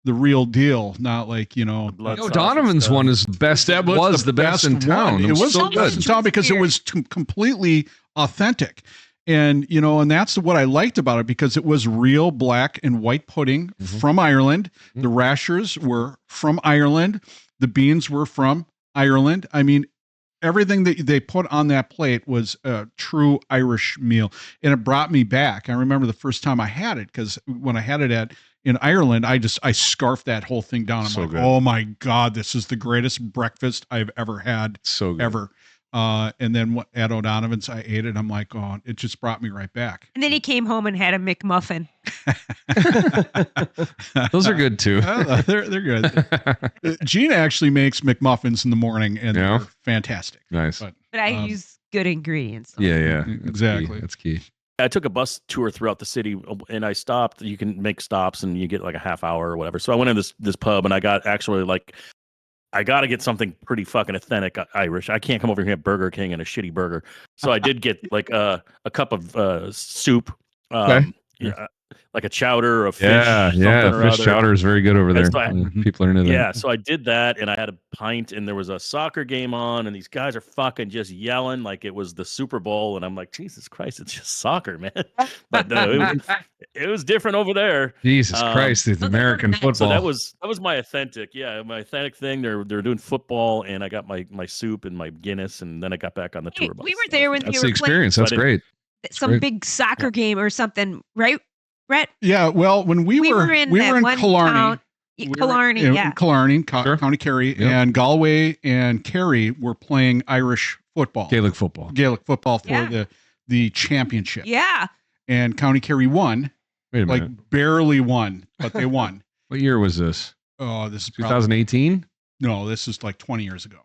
deal, not like Blood sausage Donovan's stuff. one is the best. That was the best in town. one. It was so the best in town because it was completely authentic. And, and that's what I liked about it, because it was real black and white pudding from Ireland. The rashers were from Ireland. The beans were from Ireland. I mean, everything that they put on that plate was a true Irish meal. And it brought me back. I remember the first time I had it, because when I had it in Ireland, I scarfed that whole thing down. I'm So like, good. oh my God, this is the greatest breakfast I've ever had, So good. ever. And then at O'Donovan's, I ate it. I'm like, oh, it just brought me right back. And then he came home and had a McMuffin. Those are good too. They're good. Gina actually makes McMuffins in the morning, and Yeah? they're fantastic. Nice. But But I use good ingredients. Yeah. Exactly. That's key. I took a bus tour throughout the city, and I stopped. You can make stops, and you get like a half hour or whatever. So I went in this pub, and I got actually like, I got to get something pretty fucking authentic Irish. I can't come over here and get Burger King and a shitty burger. So I did get like a cup of soup, yeah, like a chowder of fish. Yeah, fish chowder is very good over there. So People are into that. Yeah, so I did that, and I had a pint, and there was a soccer game on, and these guys are fucking just yelling like it was the Super Bowl, and I'm like, Jesus Christ, it's just soccer, man. But no, it was different over there. Jesus Christ, it's American football. So that was my authentic thing. They're doing football, and I got my soup and my Guinness, and then I got back on the tour bus. We were there when That's you the were experience. That's great. Some big soccer game or something, right, Brett? Yeah, well, when we were in Killarney. Killarney, County Kerry, and Galway and Kerry were playing Irish football. Gaelic football for the championship. Yeah. And County Kerry won. Wait a minute. Like barely won, but they won. What year was this? Oh, this is 2018? No, this is like 20 years ago.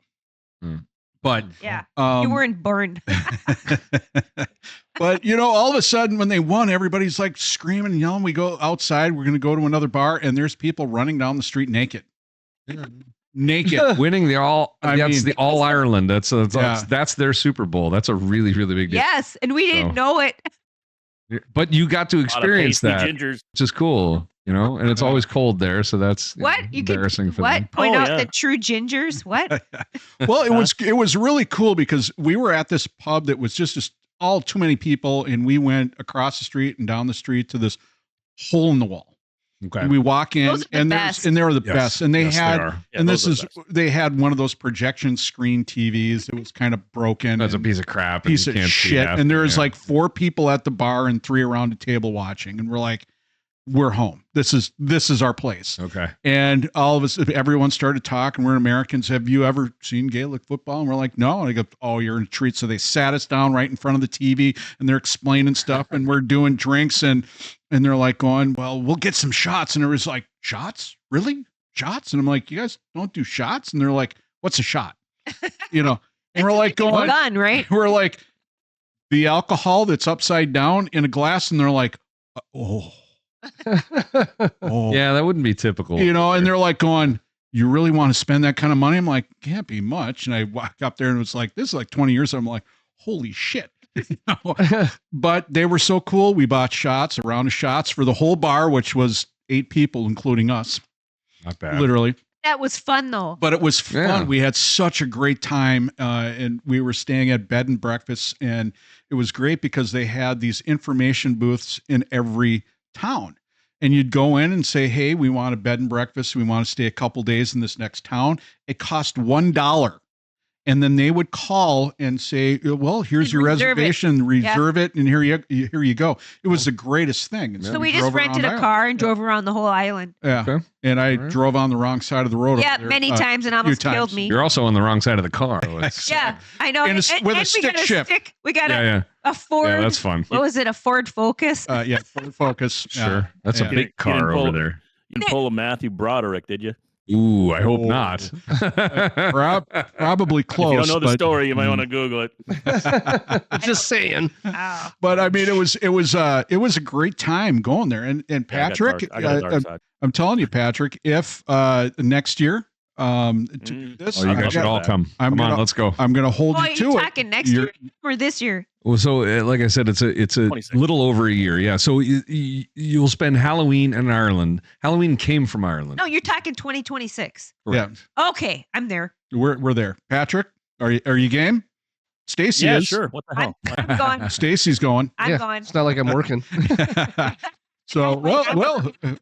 But you weren't born. But all of a sudden when they won, everybody's like screaming and yelling. We go outside. We're going to go to another bar, and there's people running down the street naked. Naked, winning the all Ireland. That's their Super Bowl. That's a really, really big deal. Yes, and we didn't know it. But you got to experience that, which is cool. And it's always cold there, so that's embarrassing for them. Point out the true gingers. What? Well, it was really cool because we were at this pub that was just all too many people, and we went across the street and down the street to this hole in the wall. Okay. And we walk in, and they were the best, and they they had one of those projection screen TVs. It was kind of broken. That's a piece of crap. Piece of shit. And there was like 4 people at the bar and 3 around a table watching, and we're like, we're home. This is our place. Okay. And all of us, everyone started talking. We're Americans. Have you ever seen Gaelic football? And we're like, no. And I go, oh, you're in a treat. So they sat us down right in front of the TV, and they're explaining stuff, and we're doing drinks, and they're like going, well, we'll get some shots. And it was like, shots? Really? Shots? And I'm like, you guys don't do shots? And they're like, what's a shot? And we're like going, gun, right? We're like, the alcohol that's upside down in a glass. And they're like, oh. Yeah, that wouldn't be typical. And they're like going, you really want to spend that kind of money? I'm like, can't be much. And I walk up there, and it was like, this is like 20 years. I'm like, holy shit. But they were so cool. We bought shots, a round of shots for the whole bar, which was 8 people, including us. Not bad. Literally. That was fun though. But it was fun. Yeah. We had such a great time. And we were staying at bed and breakfast, and it was great because they had these information booths in every town. And you'd go in and say, hey, we want a bed and breakfast. We want to stay a couple days in this next town. It cost $1. And then they would call and say, well, here's your reservation, reserve it, and here you go. It was the greatest thing. So we just rented a car and drove around the whole island. Yeah. Okay. And I drove on the wrong side of the road. Yeah, many times, and almost killed me. You're also on the wrong side of the car. Yeah, I know. And with a stick shift. We got a Ford. Yeah, that's fun. What was it? A Ford Focus? Yeah, Ford Focus. Sure. That's a big car over there. You didn't pull a Matthew Broderick, did you? Ooh, I hope not. Probably close. If you don't know the story, you might want to Google it. Just saying. Oh. But I mean, it was a great time going there. And Patrick, I'm telling you, Patrick, if next year to do this, you guys should all come. Come on, let's go. I'm going to hold you to it. Are you talking next year or this year? Well, so like I said, it's a little over a year. Yeah. So you'll spend Halloween in Ireland. Halloween came from Ireland. No, you're talking 2026. Correct. Yeah. Okay, I'm there. We're there. Patrick, are you game? Stacy is. Sure. What the hell? I'm going. Stacy's going. I'm going. It's not like I'm working. So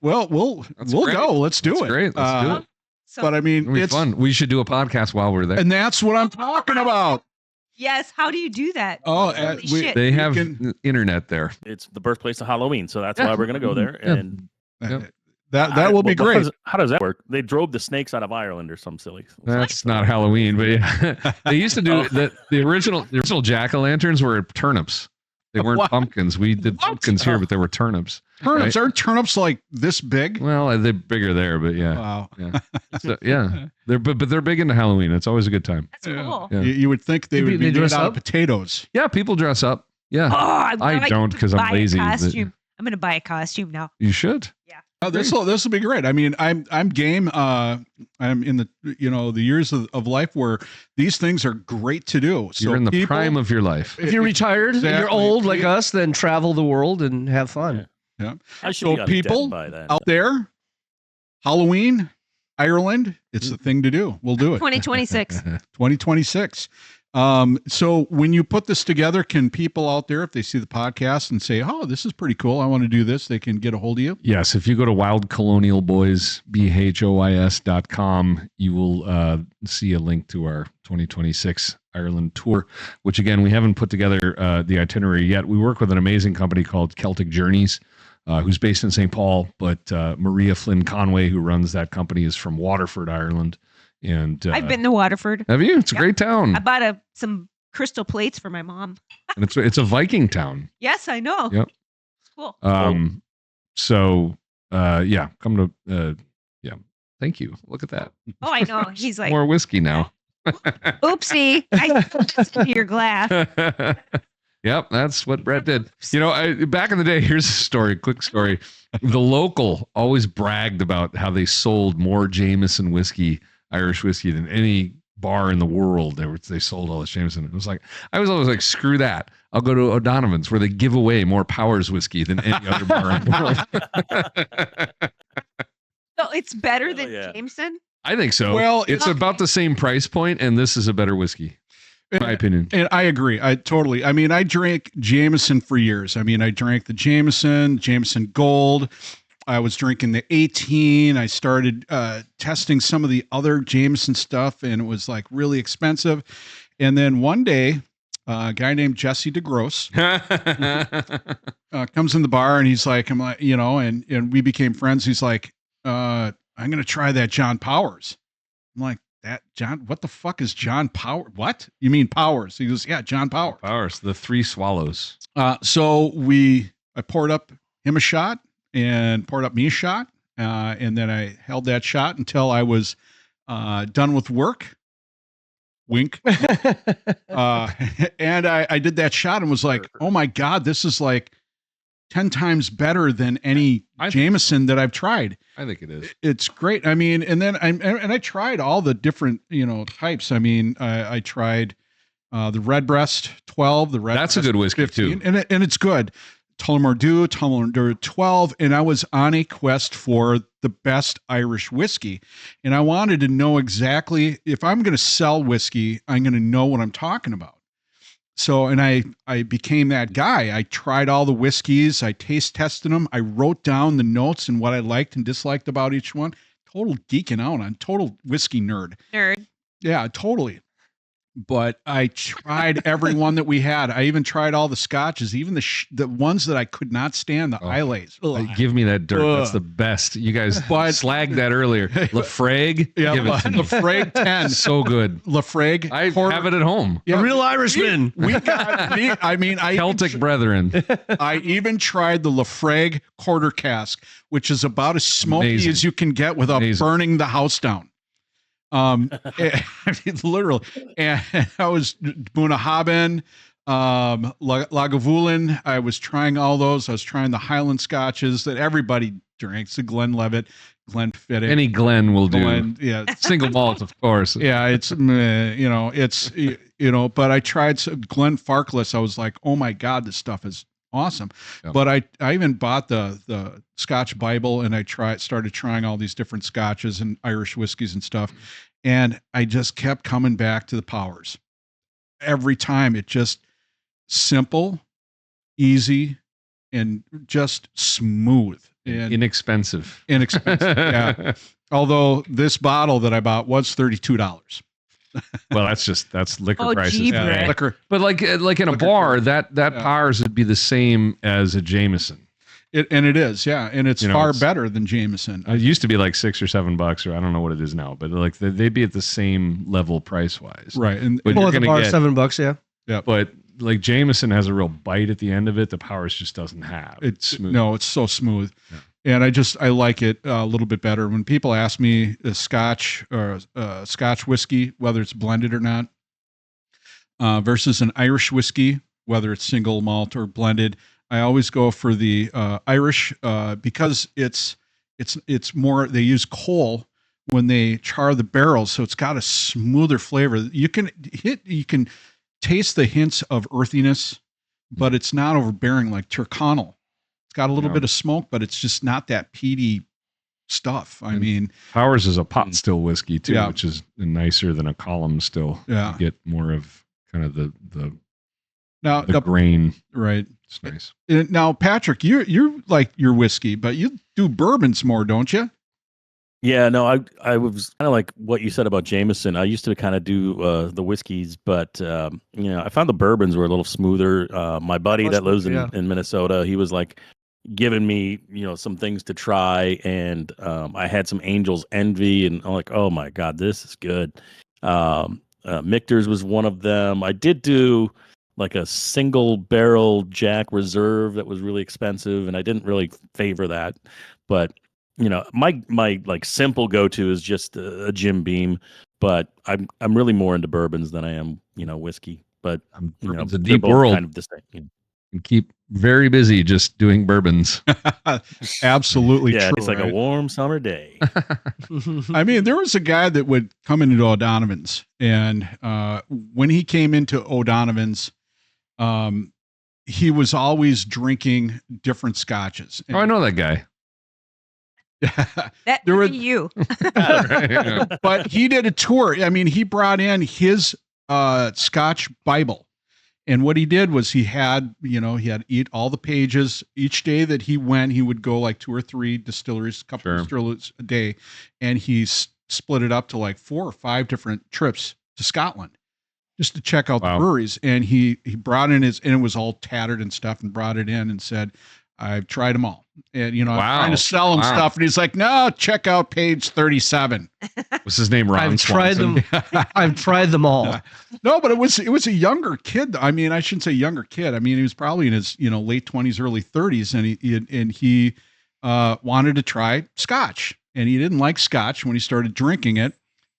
we'll go. Let's do it. Great. Let's do it. But I mean, it's fun. We should do a podcast while we're there. And that's what I'm talking about. Yes. How do you do that? Oh, they have internet there. It's the birthplace of Halloween, so that's why we're going to go there. And that will be great. How does that work? They drove the snakes out of Ireland or some silly. That's not Halloween, but yeah. They used to do the original jack-o'-lanterns were turnips. They weren't pumpkins. We did pumpkins here, but they were turnips. Turnips? Aren't turnips like this big? Well, they're bigger there, but yeah. Wow. Yeah. So, yeah. They're big into Halloween. It's always a good time. That's cool. Yeah. You would think they would be made out of potatoes. Yeah, people dress up. Yeah, I don't because I'm lazy. I'm gonna buy a costume now. You should. Yeah. Oh, this will be great. I mean, I'm game. I'm in the the years of life where these things are great to do. So You're in the prime of your life. If you're retired and you're old like us, then travel the world and have fun. Yeah. I should So be people by that. out there, Halloween, Ireland, it's the thing to do. We'll do it. 2026. 2026. So when you put this together, can people out there, if they see the podcast and say, "Oh, this is pretty cool, I want to do this," they can get a hold of you? Yes, if you go to Wild Colonial Boys, BHOIS.com, you will see a link to our 2026 Ireland tour, which again, we haven't put together the itinerary yet. We work with an amazing company called Celtic Journeys, who's based in St. Paul, but Maria Flynn Conway, who runs that company, is from Waterford, Ireland. And I've been to Waterford. Have you? It's a great town. I bought some crystal plates for my mom. And it's a Viking town. Yes, I know. Yep. It's cool. So yeah, come to yeah. Thank you. Look at that. Oh, I know. He's like, More whiskey now. oopsie. I into your glass. Yep, that's what Brett did. Back in the day, here's a story, quick story. The local always bragged about how they sold more Jameson whiskey, Irish whiskey, than any bar in the world. They sold all this Jameson. It was like, I was always like, screw that. I'll go to O'Donovan's where they give away more Powers whiskey than any other bar in the world. So it's better than Jameson? I think so. Well, it's about the same price point, and this is a better whiskey. In my opinion. And I agree. I drank Jameson for years. I drank the Jameson Gold. I was drinking the 18. I started testing some of the other Jameson stuff, and it was like really expensive. And then one day, a guy named Jesse DeGrosse comes in the bar, and he's like, and we became friends. He's like, I'm going to try that John Powers. I'm like, that John, what the fuck is John Powers? What? You mean Powers? He goes, yeah, John Powers. Powers, the Three Swallows. So I poured up him a shot and poured up me a shot. And then I held that shot until I was done with work. Wink. And I did that shot and was like, oh my God, this is like 10 times better than any Jameson that I've tried. I think it is. It's great. And then I tried all the different, types. I tried the Redbreast 12, the Redbreast. That's a good whiskey 15, too. And it's good. Tullamore 12. And I was on a quest for the best Irish whiskey. And I wanted to know exactly, if I'm going to sell whiskey, I'm going to know what I'm talking about. So, and I became that guy. I tried all the whiskeys. I taste tested them. I wrote down the notes and what I liked and disliked about each one. Total geeking out on total whiskey nerd. Yeah, totally. But I tried every one that we had. I even tried all the scotches, even the ones that I could not stand, the Islays. Give me that dirt. That's the best. You guys slagged that earlier. Lafrague. Yeah, give it to me. Lafrague 10. So good. Lafrague. I have it at home. Yeah, a real Irishman. We got Celtic brethren. I even tried the Lafrague quarter cask, which is about as smoky as you can get without burning the house down. Literally. And I was Bunnahabhain, Lagavulin. I was trying all those. I was trying the Highland scotches that everybody drinks, the Glenlivet, Glenfiddich. Any Glen will do. Yeah. Single malt, of course. Yeah. It's, but I tried Glenfarclas. I was like, oh my God, this stuff is awesome. Yep. But I even bought the Scotch Bible, and I started trying all these different scotches and Irish whiskeys and stuff. And I just kept coming back to the Powers every time. It just simple, easy, and just smooth and inexpensive. Yeah. Although this bottle that I bought was $32. Well, that's liquor prices. Yeah, liquor. But like in a bar, that Powers would be the same as a Jameson. It is, yeah, and it's far better than Jameson. It used to be like $6 or $7, or I don't know what it is now, but like they'd be at the same level price wise, right? And but you're gonna get $7, yeah. But like Jameson has a real bite at the end of it. The Powers just doesn't have. It's smooth. No, it's so smooth. Yeah. And I like it a little bit better. When people ask me a Scotch or Scotch whiskey, whether it's blended or not, versus an Irish whiskey, whether it's single malt or blended. I always go for the Irish because it's more. They use coal when they char the barrels, so it's got a smoother flavor. You can taste the hints of earthiness, but it's not overbearing like Tyrconnell. It's got a little bit of smoke, but it's just not that peaty stuff. I mean, Powers is a pot still whiskey too, which is nicer than a column still. Yeah, you get more of kind of the grain. Right, it's nice. Now, Patrick, you like your whiskey, but you do bourbons more, don't you? Yeah, no, I was kind of like what you said about Jameson. I used to kind of do the whiskeys, but I found the bourbons were a little smoother. My buddy that lives in Minnesota, he was like giving me some things to try, and I had some Angel's Envy, and I'm like, oh my god, this is good. Michter's was one of them. I did do like a single barrel Jack Reserve that was really expensive, and I didn't really favor that, but my like simple go-to is just a Jim Beam, but I'm really more into bourbons than I am, whiskey. But it's a deep world. Kind of distinct. And keep very busy just doing bourbons. Absolutely true. True. It's like a warm summer day. I mean, there was a guy that would come into O'Donovan's, and when he came into O'Donovan's, he was always drinking different scotches. I know that guy. That there were you. But he did a tour. I mean, he brought in his Scotch Bible. And what he did was he had eat all the pages. Each day that he went, he would go like 2 or 3 distilleries, a couple of distilleries a day. And he split it up to like 4 or 5 different trips to Scotland just to check out the breweries. And he brought in and it was all tattered and stuff, and brought it in and said, I've tried them all. And, I'm trying to sell him stuff. And he's like, no, check out page 37. What's his name? Ron tried them. I've tried them all. No, but it was a younger kid. I mean, I shouldn't say younger kid. I mean, he was probably in his, late 20s, early 30s. And he wanted to try Scotch, and he didn't like Scotch when he started drinking it.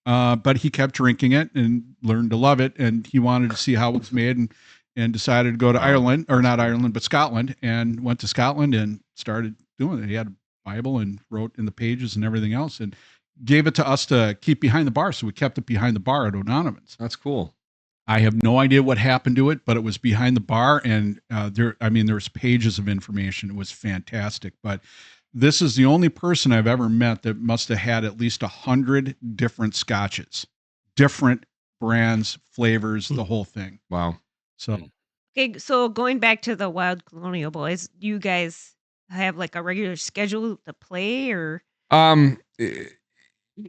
But he kept drinking it and learned to love it. And he wanted to see how it was made, and decided to go to Ireland, or not Ireland, but Scotland, and went to Scotland and started doing it. He had a Bible and wrote in the pages and everything else, and gave it to us to keep behind the bar. So we kept it behind the bar at O'Donovan's. That's cool. I have no idea what happened to it, but it was behind the bar, and there was pages of information. It was fantastic. But this is the only person I've ever met that must have had at least 100 different scotches, different brands, flavors, the whole thing. Wow. So, okay, so going back to the Wild Colonial Boys, do you guys have like a regular schedule to play, or?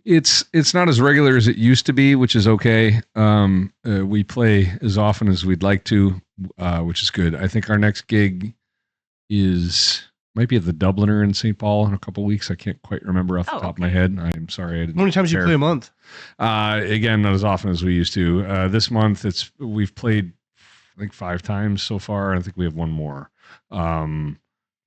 It's not as regular as it used to be, which is okay. We play as often as we'd like to, which is good. I think our next gig might be at the Dubliner in St. Paul in a couple of weeks. I can't quite remember off the top of my head. I'm sorry. I didn't How many times do you play a month? Again, not as often as we used to. This month we've played, I think, 5 times so far. I think we have one more.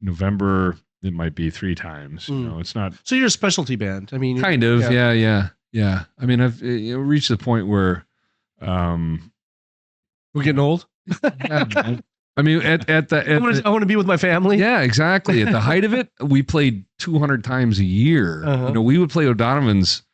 November, it might be 3 times. It's not. So you're a specialty band. I mean, kind of. Yeah. I mean, I've reached the point where, we're getting old. I mean, I want to be with my family. Yeah, exactly. At the height of it, we played 200 times a year. We would play O'Donovan's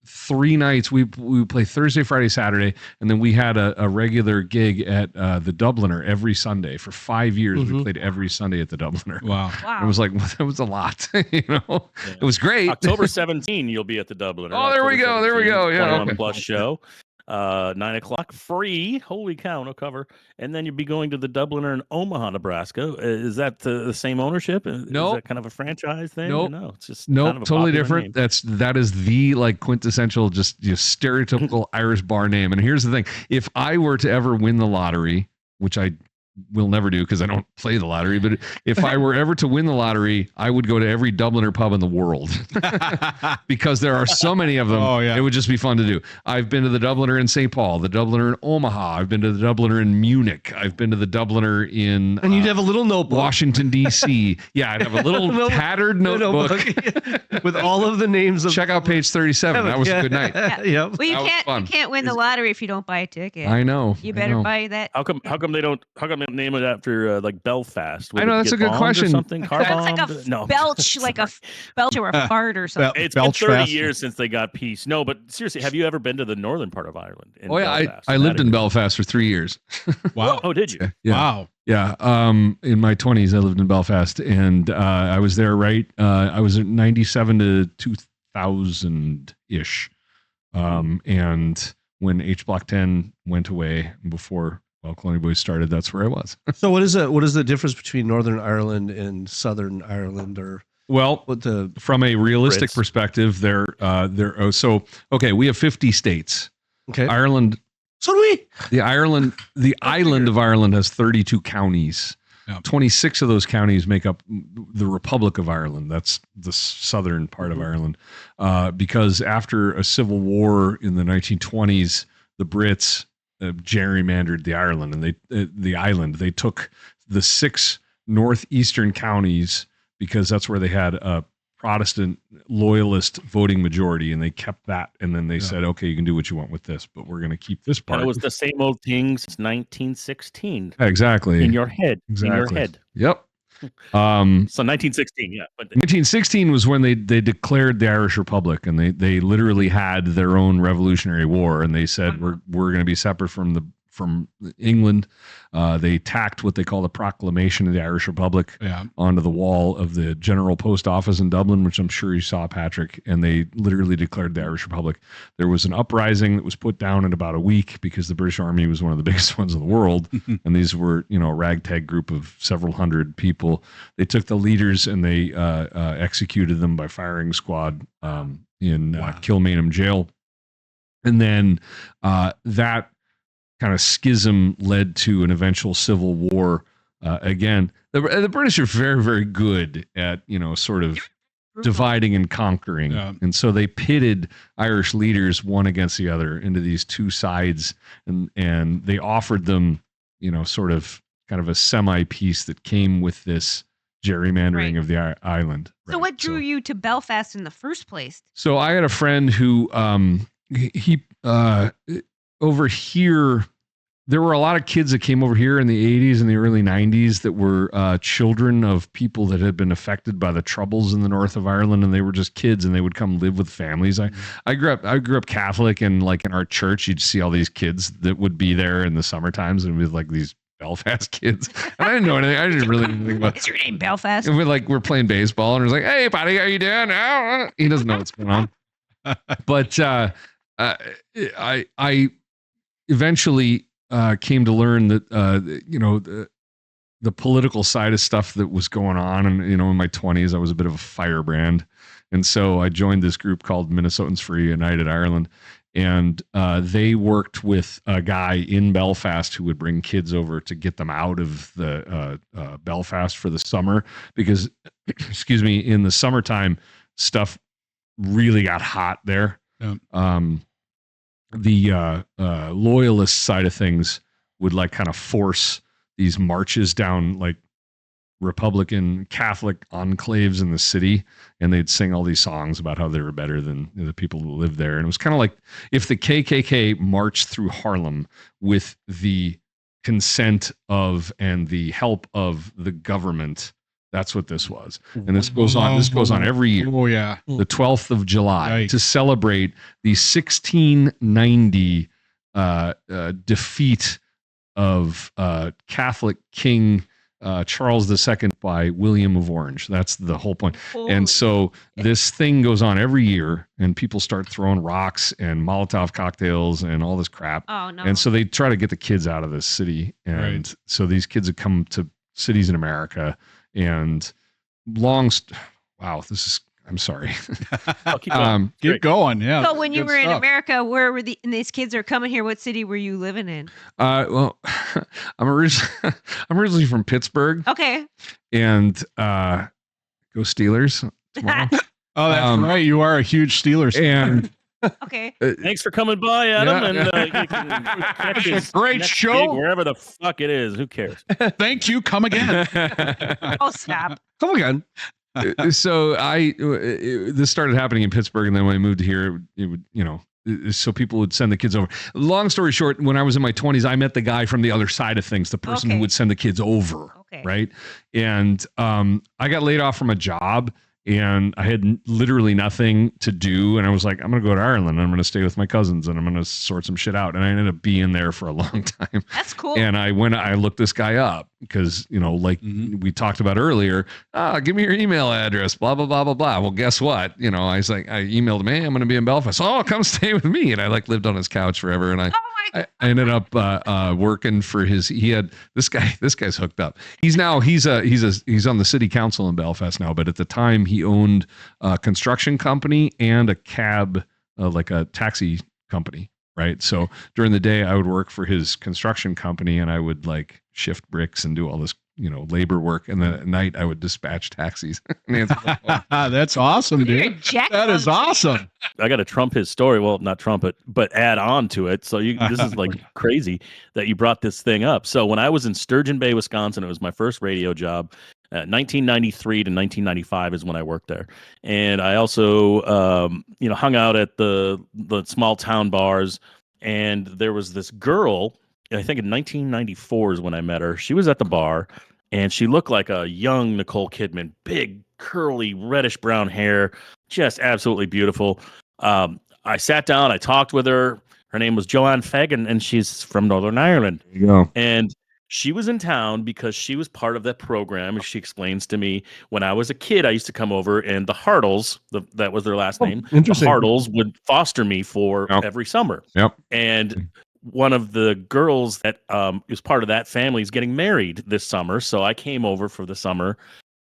3 nights. We would play Thursday, Friday, Saturday, and then we had a regular gig at the Dubliner every Sunday for 5 years. We played every Sunday at the Dubliner. Wow. It was like, that was a lot. It was great. October 17, you'll be at the Dubliner. Oh, there we go. There we go. Yeah. 21 plus show. 9:00 free. Holy cow, no cover. And then you'd be going to the Dubliner in Omaha, Nebraska. Is that the same ownership? No. Is that kind of a franchise thing? Nope. No, it's just nope, kind of a totally popular different. name. That is the like quintessential, just stereotypical Irish bar name. And here's the thing: if I were to ever win the lottery, which I will never do because I don't play the lottery, but if I were ever to win the lottery, I would go to every Dubliner pub in the world because there are so many of them. Oh, yeah. It would just be fun to do. I've been to the Dubliner in St. Paul, the Dubliner in Omaha. I've been to the Dubliner in Munich. I've been to the Dubliner in and you'd have a little notebook. Washington, D.C. Yeah, I'd have a little tattered notebook with all of the names of. Check out page 37. That was a good night. Yep. Well, you can't win the lottery if you don't buy a ticket. I know. You better buy that. How come they don't name it after like Belfast. I know, that's a good question. Or something? Car That's like bombed? a No. belch, like a belch or a fart or something. It's been Belch 30 fest. years since they got peace. No, but seriously, have you ever been to the northern part of Ireland? Oh yeah, Belfast? I lived in Belfast for 3 years. Wow. Oh, did you? Yeah. Wow. Yeah. In my 20s, I lived in Belfast, and I was there. I was at 97 to 2000 ish, and when H Block 10 went away before Colonial Bhoys started, that's where I was. So what is the difference between Northern Ireland and Southern Ireland, or Well, what the from a realistic Brits. perspective, we have 50 states. okay? Ireland, So do we. the island of Ireland has 32 counties. Yeah. 26 of those counties make up the Republic of Ireland. That's the southern part of Ireland. Because after a civil war in the 1920s, the Brits gerrymandered the island, and they took the 6 northeastern counties because that's where they had a Protestant loyalist voting majority, and they kept that. And then they said, okay, you can do what you want with this, but we're going to keep this part. And it was the same old thing since 1916. Exactly. In your head. Exactly. In your head. Yep. So 1916, yeah. But 1916 was when they declared the Irish Republic, and they literally had their own Revolutionary War, and they said we're going to be separate from England. They tacked what they call the Proclamation of the Irish Republic onto the wall of the General Post Office in Dublin, which I'm sure you saw, Patrick, and they literally declared the Irish Republic. There was an uprising that was put down in about a week because the British Army was one of the biggest ones in the world, and these were, a ragtag group of several hundred people. They took the leaders and they executed them by firing squad in Kilmainham jail. And then that kind of schism led to an eventual civil war. Again, the British are very, very good at, sort of dividing and conquering. Yeah. And so they pitted Irish leaders one against the other into these two sides. And they offered them, sort of kind of a semi-peace that came with this gerrymandering of the island. So what drew you to Belfast in the first place? So I had a friend who he over here, there were a lot of kids that came over here in the 80s and the early 90s that were children of people that had been affected by the Troubles in the north of Ireland, and they were just kids, and they would come live with families. I grew up Catholic, and like in our church, you'd see all these kids that would be there in the summer times, and with like these Belfast kids. And I didn't know anything. I didn't really know anything about. Is your name Belfast? And we're playing baseball, and it was like, "Hey, buddy, how you doing?" He doesn't know what's going on. But I eventually came to learn that the political side of stuff that was going on, and in my 20s, I was a bit of a firebrand, and so I joined this group called Minnesotans for United Ireland, and they worked with a guy in Belfast who would bring kids over to get them out of the Belfast for the summer, because, excuse me, in the summertime, stuff really got hot there. Yeah. The loyalist side of things would like kind of force these marches down like Republican Catholic enclaves in the city, and they'd sing all these songs about how they were better than the people who lived there. And it was kind of like if the KKK marched through Harlem with the consent of and the help of the government. That's what this was. And this goes on every year. Oh yeah. The 12th of July to celebrate the 1690 defeat of Catholic King Charles II by William of Orange. That's the whole point. And so this thing goes on every year, and people start throwing rocks and Molotov cocktails and all this crap. Oh no. And so they try to get the kids out of this city. And so these kids have come to cities in America. And I'm sorry. Keep going. Yeah. So when you were in America, where were and these kids are coming here? What city were you living in? Well, I'm originally from Pittsburgh. Okay. And go Steelers tomorrow. Oh, that's right. You are a huge Steelers fan. And okay. Thanks for coming by, Adam. And great show. Wherever the fuck it is, who cares? Thank you. Come again. Oh, snap. Come again. So this started happening in Pittsburgh, and then when I moved here, it would so people would send the kids over. Long story short, when I was in my 20s, I met the guy from the other side of things, the person who Okay. would send the kids over. Okay. Right. And I got laid off from a job and I had literally nothing to do. And I was like, I'm going to go to Ireland. And I'm going to stay with my cousins and I'm going to sort some shit out. And I ended up being there for a long time. That's cool. And I looked this guy up because, like we talked about earlier, give me your email address, blah, blah, blah, blah, blah. Well, guess what? I emailed him, hey, I'm going to be in Belfast. Oh, come stay with me. And I lived on his couch forever. And I ended up working for this guy's hooked up. He's on the city council in Belfast now, but at the time he owned a construction company and a cab, like a taxi company. Right. So during the day I would work for his construction company and I would shift bricks and do all this, labor work. And then at night I would dispatch taxis. That's awesome, dude. That is awesome. I got to trump his story. Well, not trump it, but add on to it. So this is crazy that you brought this thing up. So when I was in Sturgeon Bay, Wisconsin, it was my first radio job. 1993 to 1995 is when I worked there. And I also, hung out at the small town bars. And there was this girl, I think in 1994 is when I met her. She was at the bar and she looked like a young Nicole Kidman, big, curly, reddish brown hair, just absolutely beautiful. I sat down, I talked with her. Her name was Joanne Fagan, and she's from Northern Ireland. There you go. And she was in town because she was part of that program. And she explains to me, when I was a kid, I used to come over and the Hartles, that was their last name, the Hartles would foster me for every summer. Yep. And one of the girls that is part of that family is getting married this summer. So I came over for the summer.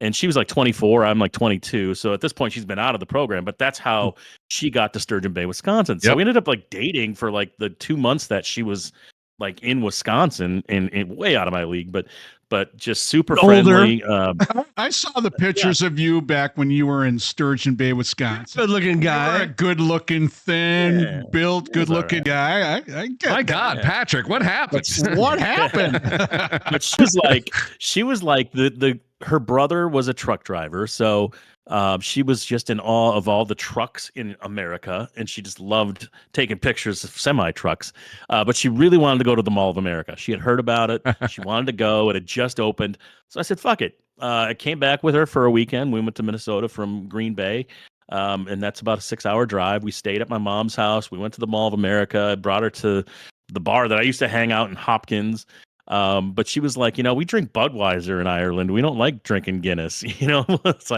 And she was 24. I'm 22. So at this point, she's been out of the program. But that's how she got to Sturgeon Bay, Wisconsin. So we ended up dating for the 2 months that she was in Wisconsin, and way out of my league. But just super friendly. I saw the pictures of you back when you were in Sturgeon Bay, Wisconsin. Good-looking guy. You're a good-looking, thin, built, good-looking guy. I get My that. God, Patrick, what happened? What happened? But she was her brother was a truck driver, so she was just in awe of all the trucks in America, and she just loved taking pictures of semi trucks. But she really wanted to go to the Mall of America. She had heard about it. She wanted to go. It had just opened, so I said, "Fuck it." I came back with her for a weekend. We went to Minnesota from Green Bay. And that's about a 6-hour drive. We stayed at my mom's house. We went to the Mall of America. I brought her to the bar that I used to hang out in, Hopkins. But she was like, we drink Budweiser in Ireland. We don't like drinking Guinness. It's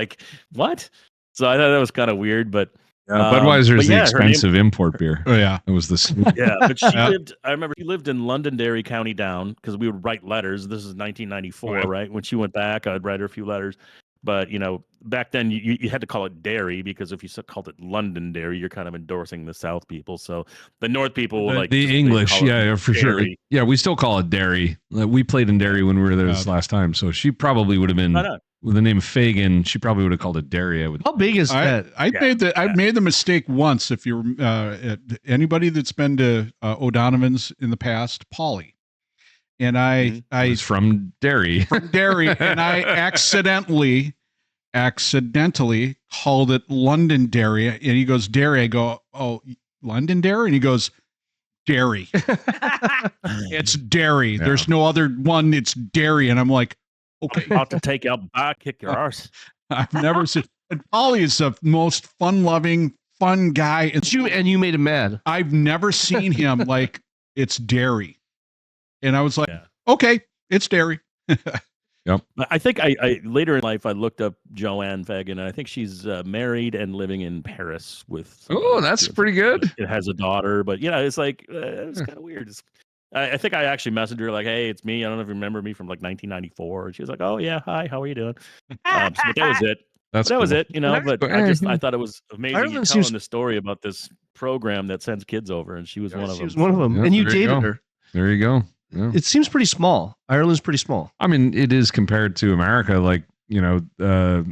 what? So I thought that was kind of weird, but Budweiser is the expensive import beer. Oh yeah, it was this. Yeah, but she lived. I remember she lived in Londonderry, County Down, because we would write letters. This is 1994, right? When she went back, I'd write her a few letters. But back then you had to call it Derry, because if you called it Londonderry, you're kind of endorsing the South people. So the North people were the English, yeah, for sure. Yeah, we still call it Derry. We played in Derry when we were there this last time, so she probably would have been with the name Fagan. She probably would have called it Derry. How big is that? I made the mistake once. If you're anybody that's been to O'Donovan's in the past, Polly. And I was from Derry. And I accidentally called it Londonderry. And he goes, Derry. I go, oh, Londonderry? And he goes, Derry. It's Derry. Yeah. There's no other one. It's Derry. And I'm like, okay. I'm about to take you out back, kick your arse. I've never seen. And Polly is the most fun-loving, fun guy. And you made him mad. I've never seen him it's Derry. And I was like, okay, it's Derry. Yep. I think I later in life I looked up Joanne Fagan, and I think she's married and living in Paris with. Oh, that's pretty good. It has a daughter, but it's it's kind of weird. I think I actually messaged her hey, it's me. I don't know if you remember me from 1994. And she was like, oh yeah, hi, how are you doing? But that was it. That was it. But I thought it was amazing you telling the story about this program that sends kids over, and she was one of them. She was one of them, and you dated her. There you go. Yeah. It seems pretty small. Ireland's pretty small. I mean, it is compared to America. The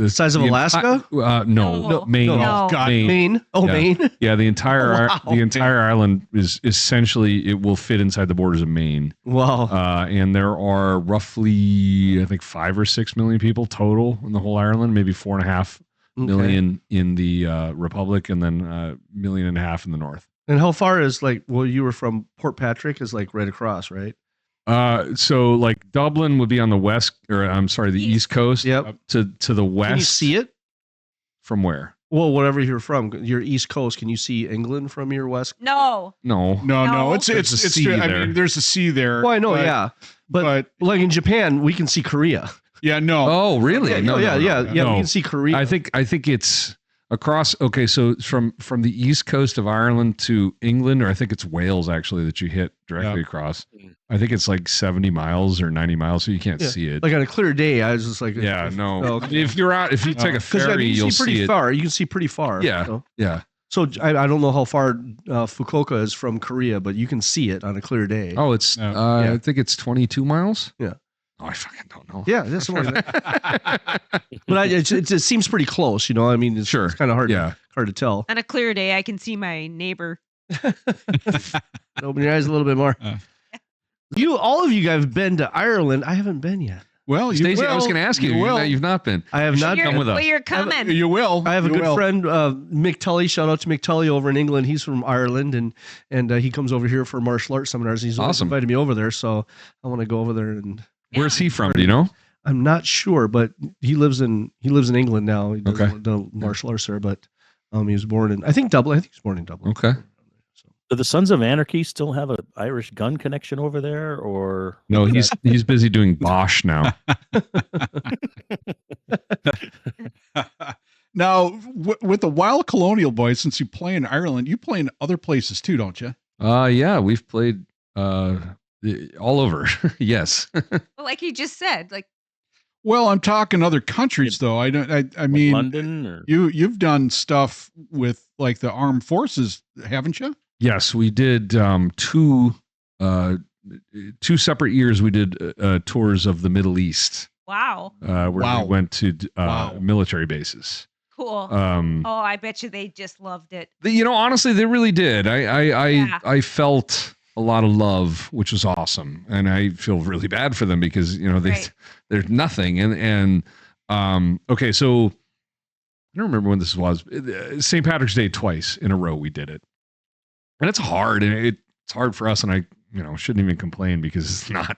size of Alaska? No, Maine. Oh, God, Maine. Oh, yeah. Maine. Yeah, the entire island is essentially, it will fit inside the borders of Maine. Wow. And there are roughly, I think, 5 or 6 million people total in the whole Ireland, maybe 4.5 million in the Republic, and then 1.5 million in the North. And how far is you were from Port Patrick is like right across, right? So like Dublin would be on the west, or I'm sorry, the east coast. Yep. To the west. Can you see it? From where? Well, whatever you're from, your east coast. Can you see England from your west? No. No. It's There's a sea I there. mean, there's a sea there. Well, I know, yeah, but like in Japan, we can see Korea. Yeah, no. Oh, really? Yeah, No. We can see Korea. I think it's across. Okay, so from the east coast of Ireland to England, or I think it's Wales actually that you hit directly across. I think it's like 70 miles or 90 miles, so you can't see it. Like on a clear day, I was just like, yeah, no. okay. If you take a ferry, you'll see pretty it. far. You can see pretty far. Yeah, so. yeah. So I don't know how far Fukuoka is from Korea, but you can see it on a clear day. Oh, it's I think it's 22 miles. Yeah. Oh, I fucking don't know. Yeah, that's something like that. But it seems pretty close, I mean, it's kind of hard to tell. On a clear day, I can see my neighbor. Open your eyes a little bit more. All of you guys have been to Ireland. I haven't been yet. Well, you Stacy, will. I was going to ask you. You've not been. I have not come with us. Well, you're coming. You will. I have a good friend, Mick Tully. Shout out to Mick Tully over in England. He's from Ireland, and he comes over here for martial arts seminars. He's awesome. Invited me over there, so I want to go over there. And where's he from? Do you know? I'm not sure, but he lives in England now. He does the martial arts there, but he was born in Dublin. I think he was born in Dublin. Okay. Do the Sons of Anarchy still have an Irish gun connection over there, or no? He's busy doing Bosch now. Now, with the Wild Colonial Boys, since you play in Ireland, you play in other places too, don't you? Yeah, we've played all over. Yes. Well, like you just said, Well, I'm talking other countries though. I mean, London, or you've done stuff with like the armed forces, haven't you? Yes, we did two separate years. We did tours of the Middle East. wow. Where we went to military bases. Cool. I bet you they just loved it. Honestly, they really did. I felt a lot of love, which was awesome, and I feel really bad for them because there's nothing. And okay, so I don't remember when this was. St. Patrick's Day twice in a row we did it, and it's hard, and it's hard for us. And I shouldn't even complain because it's not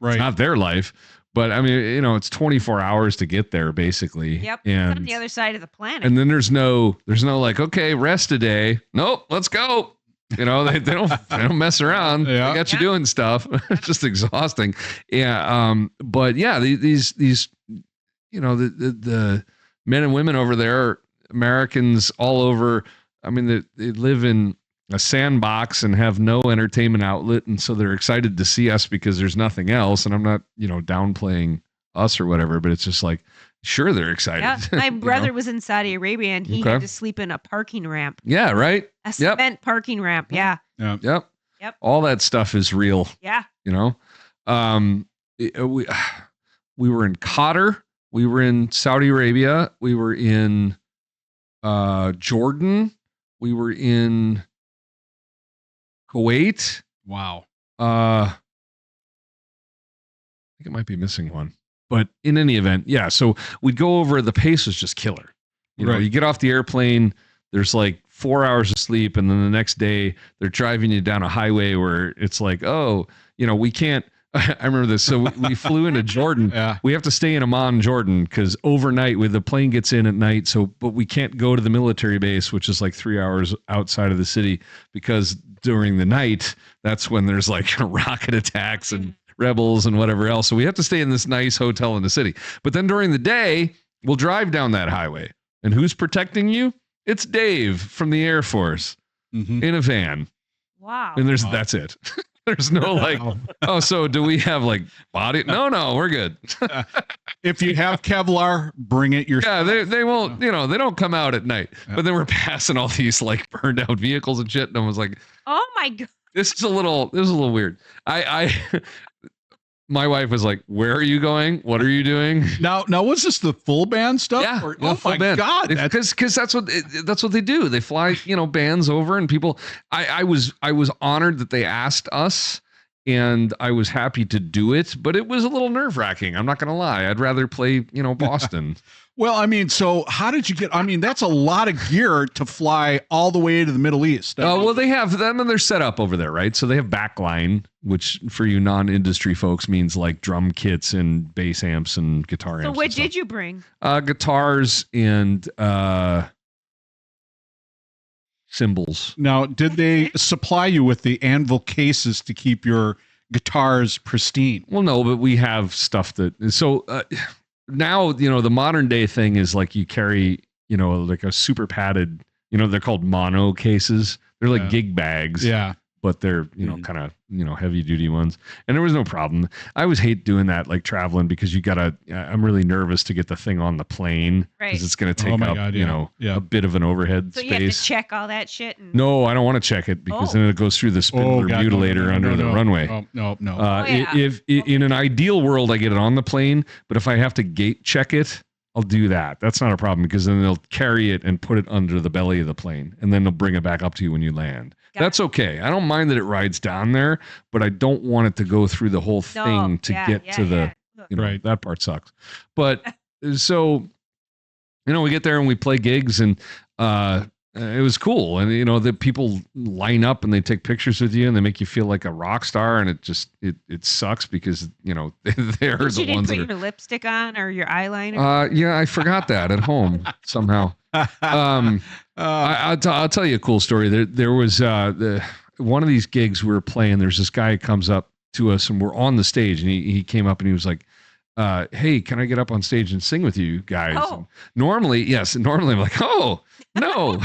right. It's not their life. But I mean, it's 24 hours to get there, basically. Yep. And it's on the other side of the planet. And then there's no like, okay, rest a day. Nope, let's go. They don't mess around. Yeah. They got you doing stuff. It's just exhausting. Yeah. But yeah, these the men and women over there are Americans all over. I mean, they live in a sandbox and have no entertainment outlet, and so they're excited to see us because there's nothing else. And I'm not downplaying us or whatever, but it's just like, sure, they're excited. Yeah, my brother was in Saudi Arabia and he had to sleep in a parking ramp. Yeah, right. A cement parking ramp. Yeah. Yep. All that stuff is real. Yeah. We were in Qatar. We were in Saudi Arabia. We were in Jordan. We were in Kuwait. Wow. I think it might be missing one. But in any event, yeah. So we'd go over. The pace was just killer. You get off the airplane. There's like 4 hours of sleep, and then the next day they're driving you down a highway where it's like, we can't. I remember this. So we flew into Jordan. Yeah. We have to stay in Amman, Jordan, because overnight, the plane gets in at night. But we can't go to the military base, which is like 3 hours outside of the city, because during the night, that's when there's like rocket attacks and rebels and whatever else. So we have to stay in this nice hotel in the city. But then during the day, we'll drive down that highway. And who's protecting you? It's Dave from the Air Force in a van. Wow. And that's it. There's no like, so do we have like body? No, we're good. If you have Kevlar, bring it yourself. Yeah, they won't, they don't come out at night. Yeah. But then we're passing all these like burned out vehicles and shit. And I was like, oh my God. This is a little weird. My wife was like, "Where are you going? What are you doing?" Now, was this the full band stuff? Yeah. Oh my band. God! Because that's what they do. They fly, bands over, and people. I was honored that they asked us, and I was happy to do it, but it was a little nerve wracking. I'm not going to lie. I'd rather play, Boston. Well, I mean, so how did you get? I mean, that's a lot of gear to fly all the way to the Middle East. Well, they have them and they're set up over there, right? So they have backline, which for you non-industry folks means like drum kits and bass amps and guitar amps. So what did you bring? Guitars and cymbals. Now, did they supply you with the anvil cases to keep your guitars pristine? Well, no, but we have stuff that. So now, the modern day thing is like you carry, like a super padded, they're called mono cases. They're like gig bags. Yeah. But they're, kind of, heavy duty ones. And there was no problem. I always hate doing that, like traveling, because I'm really nervous to get the thing on the plane. Right. Because it's going to take up, a bit of an overhead so space. You have to check all that shit. No, I don't want to check it because then it goes through the spindler mutilator under the runway. No. If in an ideal world, I get it on the plane, but if I have to gate check it, I'll do that. That's not a problem because then they'll carry it and put it under the belly of the plane, and then they'll bring it back up to you when you land. That's okay. I don't mind that it rides down there, but I don't want it to go through the whole thing to get to the, right. That part sucks. But so, we get there and we play gigs and it was cool. And, the people line up and they take pictures with you and they make you feel like a rock star. And it sucks because, they're the ones you didn't that put your lipstick on or your eyeliner? Yeah, I forgot that at home somehow. I'll tell you a cool story. There was one of these gigs we were playing. There's this guy who comes up to us and we're on the stage and he came up and he was like, hey, can I get up on stage and sing with you guys? Oh. Normally I'm like, oh, no.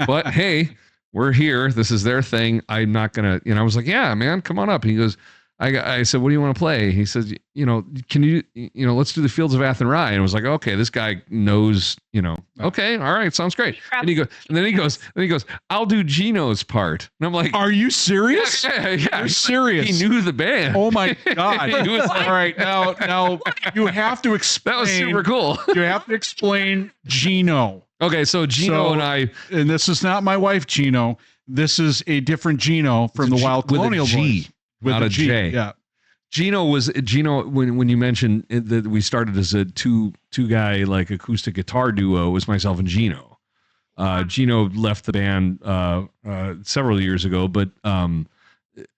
But hey, we're here. This is their thing. I'm not going to, I was like, yeah, man, come on up. He goes, I said, what do you want to play? He says, can you, let's do the Fields of Athenry. And I was like, okay, this guy knows, okay, all right, sounds great. And then he goes, I'll do Gino's part. And I'm like, are you serious? Yeah. You're serious. He knew the band. Oh my God. He was like, all right. Now you have to explain. that was super cool. You have to explain Gino. Okay. So Gino and this is not my wife, Gino. This is a different Gino from the Wild Colonial Bhoys. With not a J. Yeah. Gino when you mentioned that we started as a two guy like acoustic guitar duo, it was myself and Gino. Gino left the band several years ago, but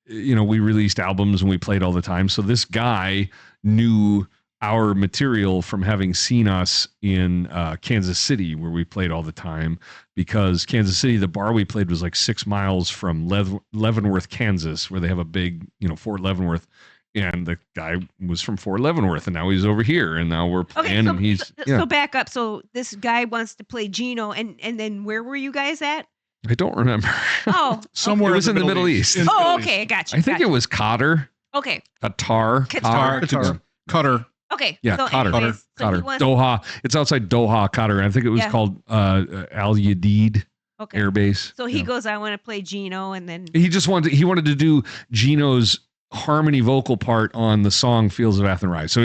we released albums and we played all the time. So this guy knew our material from having seen us in Kansas City, where we played all the time, because Kansas City, the bar we played was like 6 miles from Leavenworth, Kansas, where they have a big, Fort Leavenworth. And the guy was from Fort Leavenworth, and now he's over here, and now we're playing him. So back up. So this guy wants to play Gino, and then where were you guys at? I don't remember. Oh, somewhere it was in the Middle East. Okay, I got you. I think it was Qatar. Okay. Qatar. Okay. Yeah, so Qatar. anyways, so Qatar. Doha. It's outside Doha, Qatar. I think it was called Al Udeid Air Base. So he goes, I want to play Gino, and then he wanted to do Gino's harmony vocal part on the song Fields of Athenry. So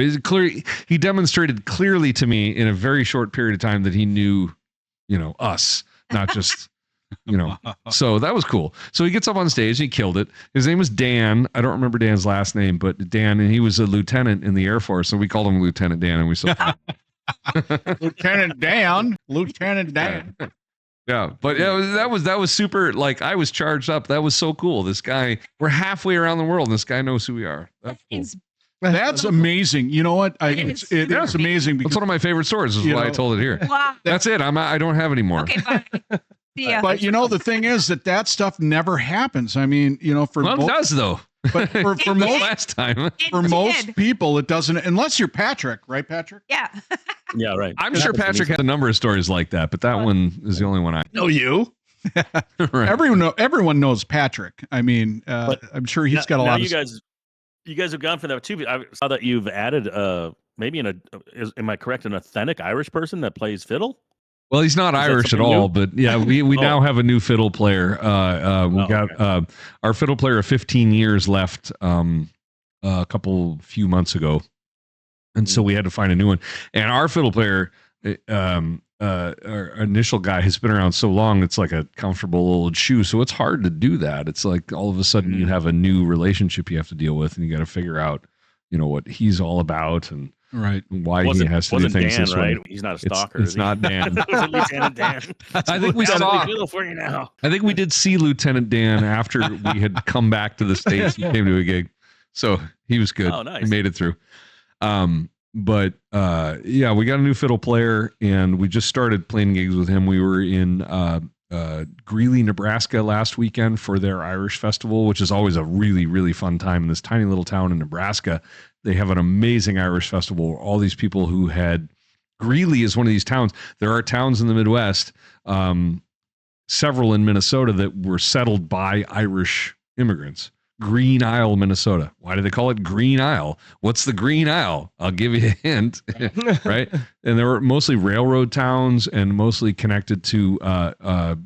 he demonstrated clearly to me in a very short period of time that he knew, us, not just so that was cool. So he gets up on stage and he killed it. His name was Dan. I don't remember Dan's last name, but Dan, and he was a lieutenant in the Air Force. So we called him Lieutenant Dan, and we still Lieutenant Dan. Yeah, but that was super. Like, I was charged up. That was so cool. This guy, we're halfway around the world, and this guy knows who we are. That's cool. That's amazing. You know what? It's amazing because that's one of my favorite stories. Is why I told it here. Wow. That's it. I don't have any more. Okay, bye. Yeah. But the thing is that stuff never happens. I mean, it does though. But for most last time, most people, it doesn't, unless you're Patrick, right, Patrick? Yeah. Yeah, right. I'm sure Patrick has a number of stories like that, but that one is the only one I know. You. Right. Everyone knows Patrick. I mean, I'm sure he's got a lot. You guys have gone for that too. I saw that you've added maybe am I correct, an authentic Irish person that plays fiddle? Well, he's not Irish at all, but yeah, we now have a new fiddle player. We got our fiddle player of 15 years left a few months ago, and so we had to find a new one. And our fiddle player our initial guy has been around so long, it's like a comfortable old shoe. So it's hard to do that. It's like all of a sudden you have a new relationship you have to deal with, and you got to figure out, what he's all about and Right. why he has to do things Dan, this right? way. He's not a stalker. It's not Dan. Was Lieutenant Dan? I think we saw. For you now. I think we did see Lieutenant Dan after we had come back to the States. He came to a gig, so he was good. Oh, nice. He made it through. But yeah, we got a new fiddle player, and we just started playing gigs with him. We were in Greeley, Nebraska last weekend for their Irish festival, which is always a really, really fun time in this tiny little town in Nebraska. They have an amazing Irish festival. All these people who had Greeley is one of these towns. There are towns in the Midwest, several in Minnesota that were settled by Irish immigrants. Green Isle, Minnesota. Why do they call it Green Isle? What's the Green Isle? I'll give you a hint, right? And there were mostly railroad towns and mostly connected to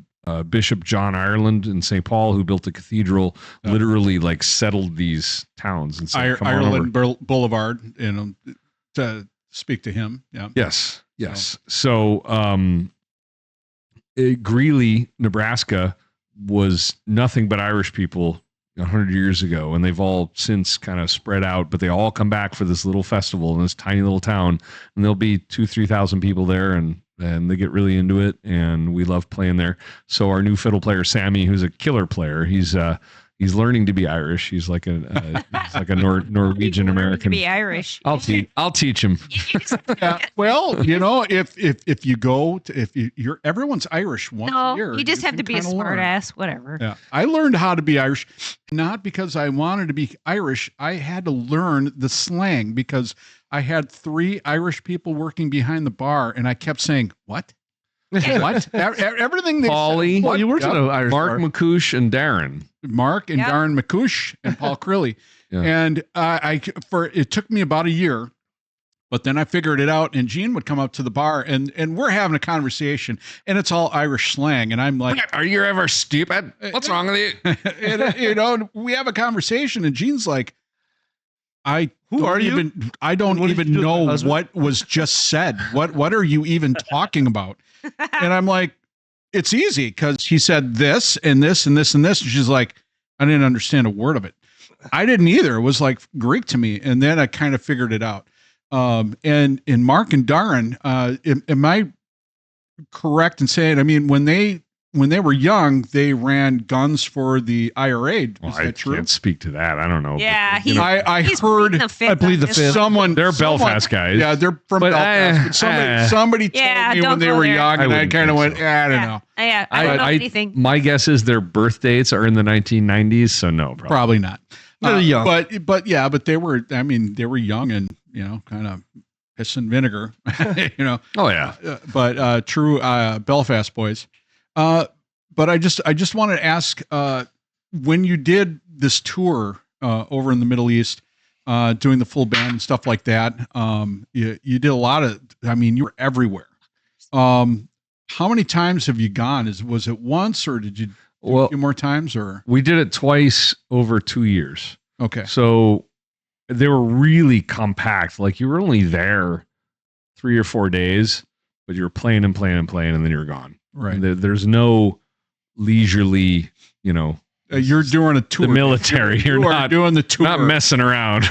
Bishop John Ireland in St. Paul, who built the cathedral, literally like settled these towns and said, Ireland Boulevard, to speak to him. Yeah. Yes. So Greeley, Nebraska was nothing but Irish people 100 years ago, and they've all since kind of spread out, but they all come back for this little festival in this tiny little town, and there'll be 2,000-3,000 people there, and they get really into it, and we love playing there. So our new fiddle player, Sammy, who's a killer player, he's learning to be Irish. He's like a Norwegian American. To be Irish. I'll teach him. Yeah. Well, if you go to, if you're everyone's Irish once a year. You just have to be a smart ass, whatever. Yeah. I learned how to be Irish, not because I wanted to be Irish. I had to learn the slang because I had 3 Irish people working behind the bar, and I kept saying, "What? What?" Everything they Paulie, said, well, you worked at an Irish Mark bar. McCouche and Darren. Mark and Darren McCouche and Paul Crilly. Yeah. And it took me about a year, but then I figured it out, and Gene would come up to the bar and we're having a conversation, and it's all Irish slang. And I'm like, "Are you ever stupid? What's wrong with you?" and, we have a conversation, and Gene's like, I don't even know what was just said. What are you even talking about? And I'm like, it's easy because he said this and this and this and this. And she's like, I didn't understand a word of it. I didn't either. It was like Greek to me. And then I kind of figured it out. And in Mark and Darren, am I correct in saying, I mean, when they were young, they ran guns for the IRA. Is that true? I can't speak to that. I don't know. Yeah, but, I he's heard. I believe the fifth. they're Belfast guys. Yeah, they're from Belfast. But somebody told me when they were young, and I kind of went, I don't know. Yeah, I don't know anything. My guess is their birth dates are in the 1990s, so no, probably not. They're young, but they were. I mean, they were young and kind of piss and vinegar. Oh yeah. But true Belfast boys. But I just wanted to ask, when you did this tour over in the Middle East, doing the full band and stuff like that, you did a lot of. I mean, you were everywhere. How many times have you gone? Was it once, or did you do a few more times? Or we did it twice over 2 years. Okay, so they were really compact. Like you were only there 3 or 4 days, but you were playing and playing and playing, and then you were gone. Right. There's no leisurely, you're doing a tour. The military. You're not doing the tour. Not messing around.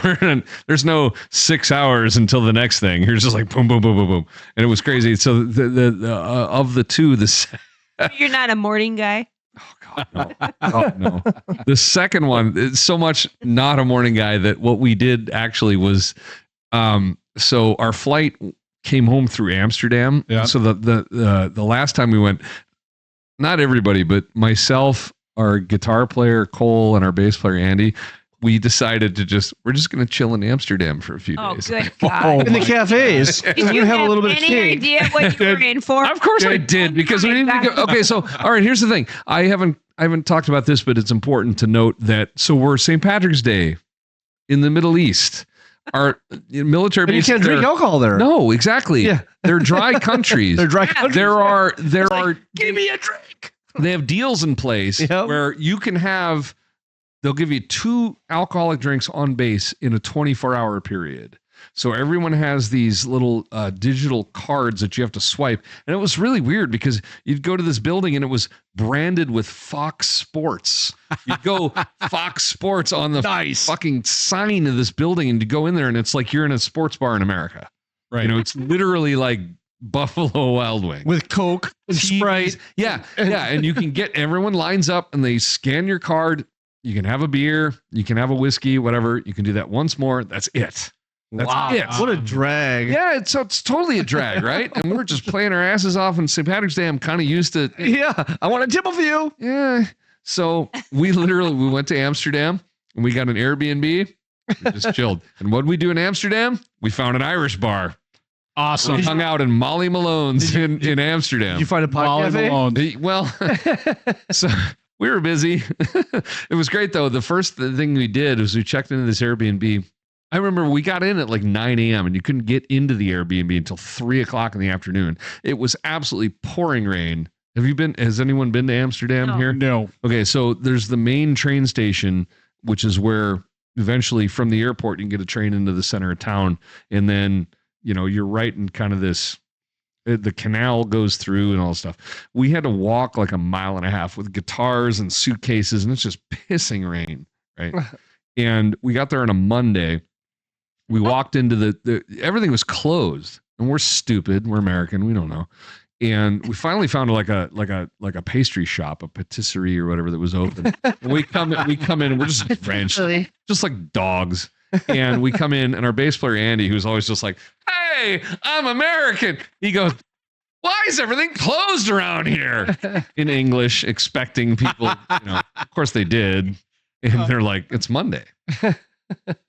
There's no 6 hours until the next thing. You're just like boom, boom, boom, boom, boom, and it was crazy. So the of the two, You're not a morning guy. Oh God, no. Oh, no. The second one is so much not a morning guy that what we did actually was, so our flight came home through Amsterdam. Yeah. So the last time we went, not everybody, but myself, our guitar player Cole, and our bass player Andy, we decided we're just going to chill in Amsterdam for a few days. Oh, good God. in the cafes. Did you have a little bit of cake. idea what you were in for? Of course I did, because we didn't go. Okay, so all right, here's the thing. I haven't talked about this, but it's important to note that we're St. Patrick's Day in the Middle East. Our military But you bases, can't drink alcohol there. No, exactly. Yeah. They're dry countries. They're dry countries. There are Give me a drink. They have deals in place where you can have. They'll give you 2 alcoholic drinks on base in a 24-hour period. So everyone has these little digital cards that you have to swipe. And it was really weird because you'd go to this building and it was branded with Fox Sports. You'd go Fox Sports on the fucking sign of this building, and you go in there and it's like you're in a sports bar in America. Right. You know, it's literally like Buffalo Wild Wings. With Coke and Sprite. Yeah. Yeah. And you can get, everyone lines up and they scan your card. You can have a beer, you can have a whiskey, whatever. You can do that once more. That's it. That's it. What a drag. Yeah, it's totally a drag, right? And we're just playing our asses off. And St. Patrick's Day, I'm kind of used to. Yeah, I want a tip of you. Yeah. So we went to Amsterdam and we got an Airbnb. We just chilled. And what did we do in Amsterdam? We found an Irish bar. Awesome. We hung out in Molly Malone's in Amsterdam. Did you find a pot Molly cafe? Malone. Well, so we were busy. It was great though. The first thing we did was we checked into this Airbnb. I remember we got in at like 9 a.m. and you couldn't get into the Airbnb until 3 o'clock in the afternoon. It was absolutely pouring rain. Has anyone been to Amsterdam here? No. Okay, so there's the main train station, which is where eventually from the airport you can get a train into the center of town, and then you're right in kind of this. The canal goes through and all this stuff. We had to walk like a mile and a half with guitars and suitcases, and it's just pissing rain, right? And we got there on a Monday. We walked into the everything was closed, and we're stupid. We're American. We don't know. And we finally found like a pastry shop, a patisserie or whatever that was open. And we come in, and we're just French, just like dogs. And we come in, and our bass player Andy, who's always just like, "Hey, I'm American." He goes, "Why is everything closed around here?" In English, expecting people. Of course they did, and they're like, "It's Monday."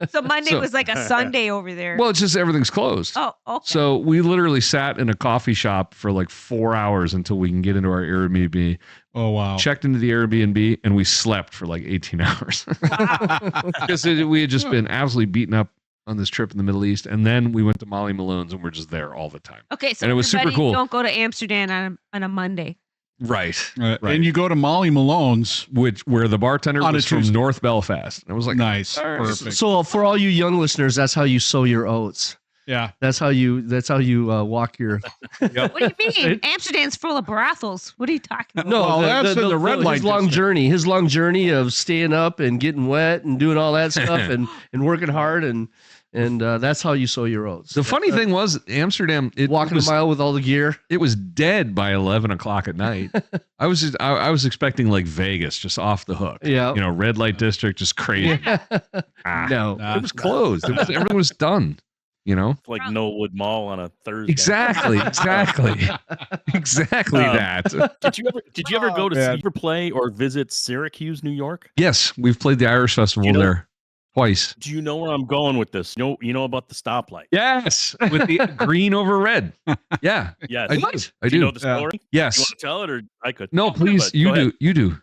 So Monday was like a Sunday over there. Well, it's just everything's closed. Oh, okay. So we literally sat in a coffee shop for like 4 hours until we can get into our Airbnb. Oh, wow. Checked into the Airbnb, and we slept for like 18 hours. Because we had just been absolutely beaten up on this trip in the Middle East. And then we went to Molly Malone's, and we're just there all the time. Okay, so and it was super everybody cool. Don't go to Amsterdam on a Monday. Right. And you go to Molly Malone's, where the bartender was from North Belfast. And I was like, nice. Right. Perfect. So for all you young listeners, that's how you sow your oats. Yeah. That's how you walk your. What do you mean? Amsterdam's full of brothels. What are you talking about? No, Well, that's in the red light His long journey of staying up and getting wet and doing all that stuff and working hard and that's how you sow your oats. The funny thing was Amsterdam, walking a mile with all the gear. It was dead by 11 o'clock at night. I was expecting like Vegas, just off the hook. Yeah. Red light district, just crazy. No, it was closed. Everything was done. Like Knollwood Mall on a Thursday. Exactly that. Did you ever go to you ever play or visit Syracuse, New York? Yes, we've played the Irish Festival there twice. Do you know where I'm going with this? You know about the stoplight? Yes, with the green over red. Yeah. Yes. I do. do. You know the story? Yes. You want to tell it, or I could? No, please. But You do. You do.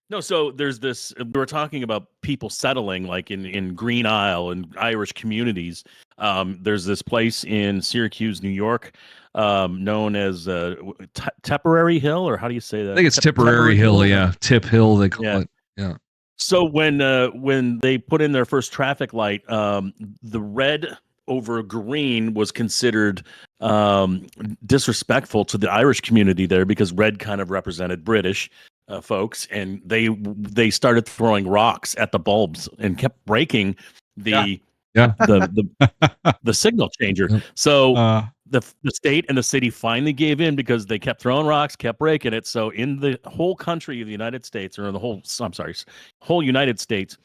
No, so there's this. We were talking about people settling, like in Green Isle and Irish communities. There's this place in Syracuse, New York, known as Tipperary Hill, or how do you say that? I think it's Tipperary Hill. Yeah, Tip Hill. They call it. Yeah. So when they put in their first traffic light, the red over green was considered disrespectful to the Irish community there, because red kind of represented British folks, and they started throwing rocks at the bulbs and kept breaking the signal changer. Yeah. So the state and the city finally gave in because they kept throwing rocks, kept breaking it. So in the whole country of the United States, or in the whole United States,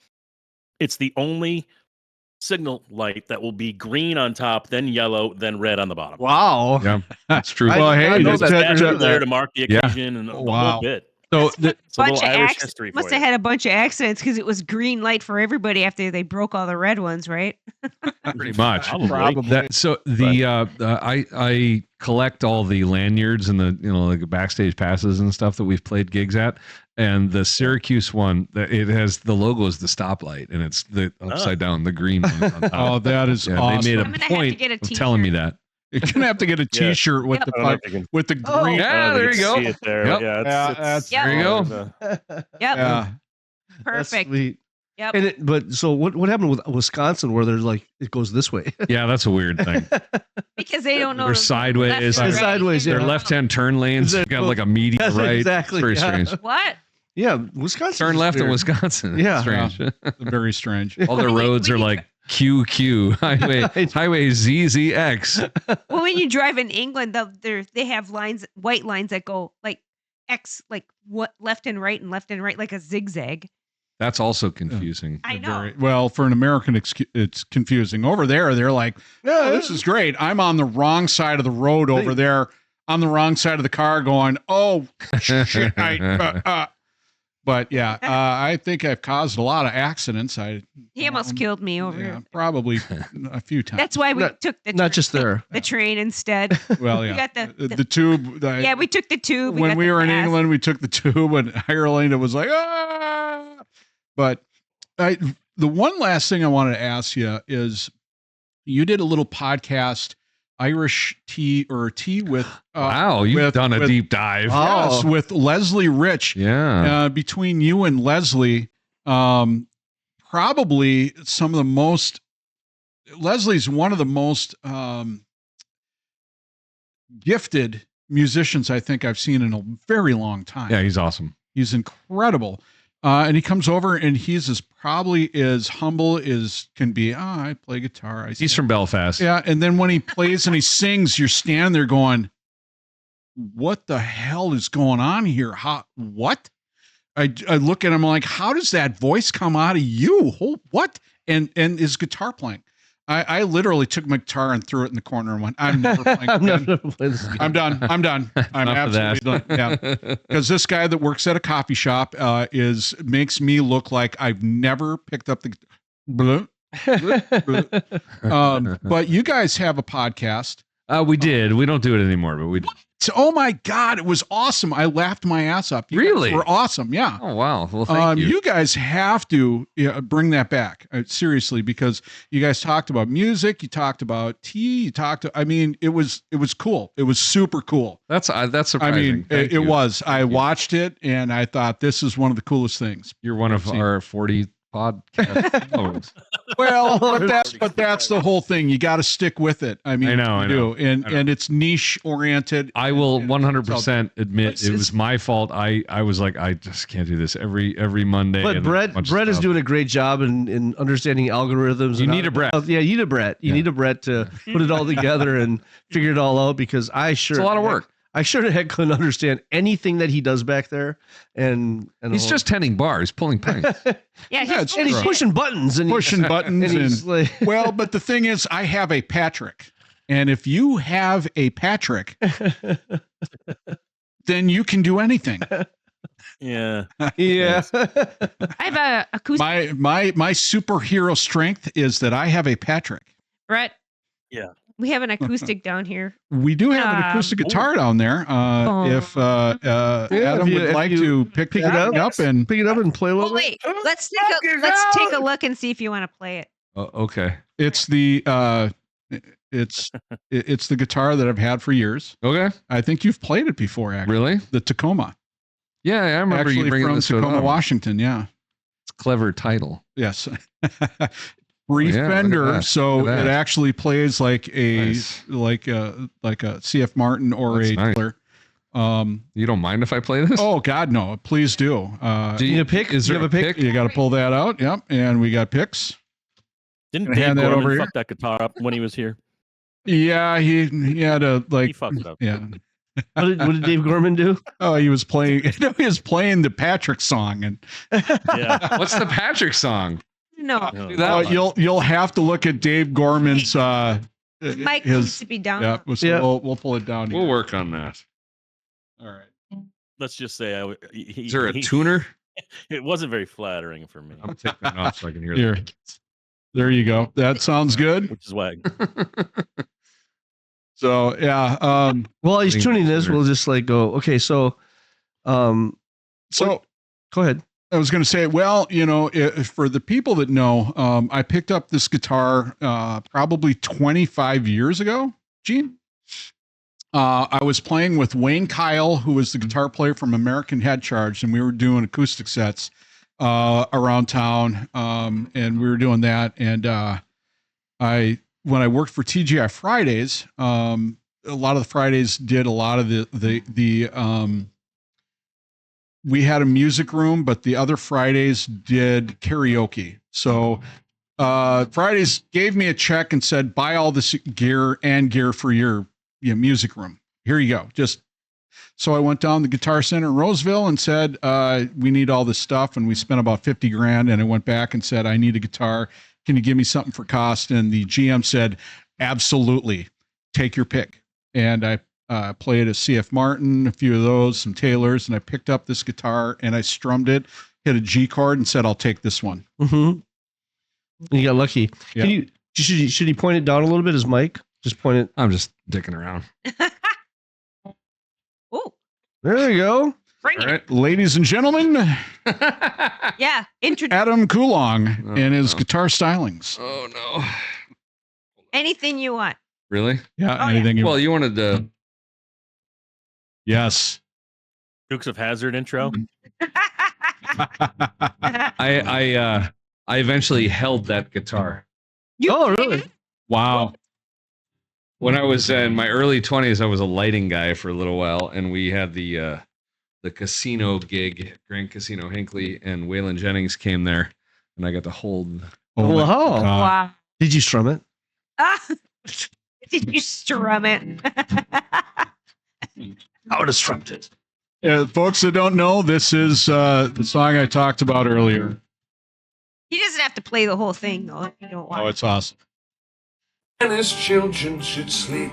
it's the only signal light that will be green on top, then yellow, then red on the bottom. Wow. Yeah, that's true. Well, hey, There's a that's statue there to mark the occasion and the whole bit. So It's a little Irish history for Must you. have had a bunch of accidents because it was green light for everybody after they broke all the red ones, right? Pretty much. Probably. So I collect all the lanyards and the like backstage passes and stuff that we've played gigs at, and the Syracuse one, it has the logo is the stoplight, and it's the upside down, the green one on top. Oh, that is awesome. They made I'm a gonna have to point get a of telling me that. You're gonna have to get a T-shirt with Yep. with the green. Yeah, there you go. See it there. Yep. Yeah, Yeah, that's- Yep. There you go. Yep. Yeah. That's Perfect. sweet. Yep. But so what happened with Wisconsin where there's like it goes this way? Yeah, that's a weird thing. Because they don't know. They're sideways. left or right. Sideways, Their yeah. left-hand turn lanes got like a median Yes, right. exactly, It's very yeah. strange. What? Yeah, Wisconsin. Turn left in Wisconsin. Yeah. Strange. Very strange. All the roads are like QQ highway ZZX. Well, when you drive in England, they have lines, white lines that go like X, like what left and right, like a zigzag. That's also confusing. I know. Well, for an American, it's confusing. Over there, they're like, "Oh, this is great. I'm on the wrong side of the road over there. On the wrong side of the car, going, oh shit." But yeah, I think I've caused a lot of accidents. He almost killed me over here. Probably a few times. That's why we took the not just there. the train instead. Well, We yeah, got the tube. Yeah, we took the tube. When got we the were in pass. England, we took the tube, and Ireland, it was like, ah. But the one last thing I wanted to ask you is, you did a little podcast, Irish tea with. Wow, you've done a deep dive. Yes, with Leslie Rich. Yeah. Between you and Leslie, probably some of the most. Leslie's one of the most gifted musicians I think I've seen in a very long time. Yeah, he's awesome. He's incredible. And he comes over and he's probably as humble as can be. I play guitar. He's from Belfast. Yeah. And then when he plays and he sings, you're standing there going, what the hell is going on here? What? I look at him like, how does that voice come out of you? What? And his guitar playing. I literally took my guitar and threw it in the corner and went, I'm never playing again. I'm done. I'm absolutely done. Yeah. Because this guy that works at a coffee shop makes me look like I've never picked up the but you guys have a podcast. We did. We don't do it anymore, but we did. So, oh my God, it was awesome. I laughed my ass up. You Really? guys were awesome. Yeah. Oh, wow. Well, thank you. You guys have to bring that back seriously, because you guys talked about music. You talked about tea. It was cool. It was super cool. That's surprising. I mean, Thank it you. was. I watched it and I thought this is one of the coolest things. You're one of our 40 podcast. Well, but that's the whole thing. You got to stick with it. I mean, I know. And it's niche oriented. I will 100% admit it was my fault. I was like, I just can't do this every Monday. But Brett is doing a great job in understanding algorithms. You need a Brett. Yeah, you need a Brett. You need a Brett to put it all together and figure it all out, because it's a lot of work. I sure the heck couldn't understand anything that he does back there. And he's just tending bars, pulling pints. and he's pushing buttons and buttons. like, well, but the thing is, I have a Patrick, and if you have a Patrick, then you can do anything. Yeah. Yeah. I have a acoustic. My superhero strength is that I have a Patrick. Brett. Yeah. We have an acoustic down here. We do have an acoustic guitar down there. If Adam would like to pick it up and play a little bit. Wait, let's take a look and see if you want to play it. Okay. It's the guitar that I've had for years. Okay. I think you've played it before, actually. Really? The Tacoma. Yeah, I remember actually you bringing from this Tacoma, up. Washington. Yeah. It's a clever title. Yes. Free Fender, so it actually plays like a like a CF Martin or a Taylor. You don't mind if I play this? Oh God, no! Please do. Do you need a pick? Is there a pick? You got to pull that out. Yep, and we got picks. Didn't Dave hand that Gorman over here? fuck that guitar up when he was here? Yeah, he had a He fucked it up. Yeah. What did Dave Gorman do? Oh, he was playing. He was playing the Patrick song, and Yeah. What's the Patrick song? No, Do that one. you'll have to look at Dave Gorman's Mike needs to be down. Yeah, we'll pull it down. We'll work on that. All right. Let's just say Is there a tuner? It wasn't very flattering for me. I'm gonna take that off so I can hear Here. that. There you go. That sounds good. Which is why. So yeah. While he's tuning this, we'll just like go. Okay, so go ahead. I was going to say, well, for the people that know, I picked up this guitar probably 25 years ago, Gene. I was playing with Wayne Kyle, who was the guitar player from American Head Charge, and we were doing acoustic sets. around town, and we were doing that. And when I worked for TGI Fridays, a lot of the Fridays did a lot of the we had a music room, but the other Fridays did karaoke. So Fridays gave me a check and said, buy all this gear for your music room. Here you go. So I went down to the Guitar Center in Roseville and said, we need all this stuff. And we spent about 50 grand. And I went back and said, I need a guitar. Can you give me something for cost? And the GM said, absolutely, take your pick. And I played a CF Martin, a few of those, some Taylors, and I picked up this guitar and I strummed it, hit a G chord, and said, "I'll take this one." Mm-hmm. You got lucky. Yeah. Should he point it down a little bit? His mic? Just point it. I'm just dicking around. Oh, There you go. bring All it. right. Ladies and gentlemen, Yeah, introduce Adam Coolong Oh, and his no. guitar stylings. Oh no. anything you want. Really? Yeah, Oh, anything you Well, you wanted to. Yes. Dukes of Hazzard intro. I eventually held that guitar. You Oh, did? really? Wow. When I was in my early 20s, I was a lighting guy for a little while, and we had the casino gig, Grand Casino Hinckley, and Waylon Jennings came there, and I got to hold. Oh, my Wow. God. Wow. Did you strum it? Ah, did you strum it? I would have strummed it. Folks that don't know, this is the song I talked about earlier. He doesn't have to play the whole thing though if you don't want. Oh, it's awesome. And his children should sleep.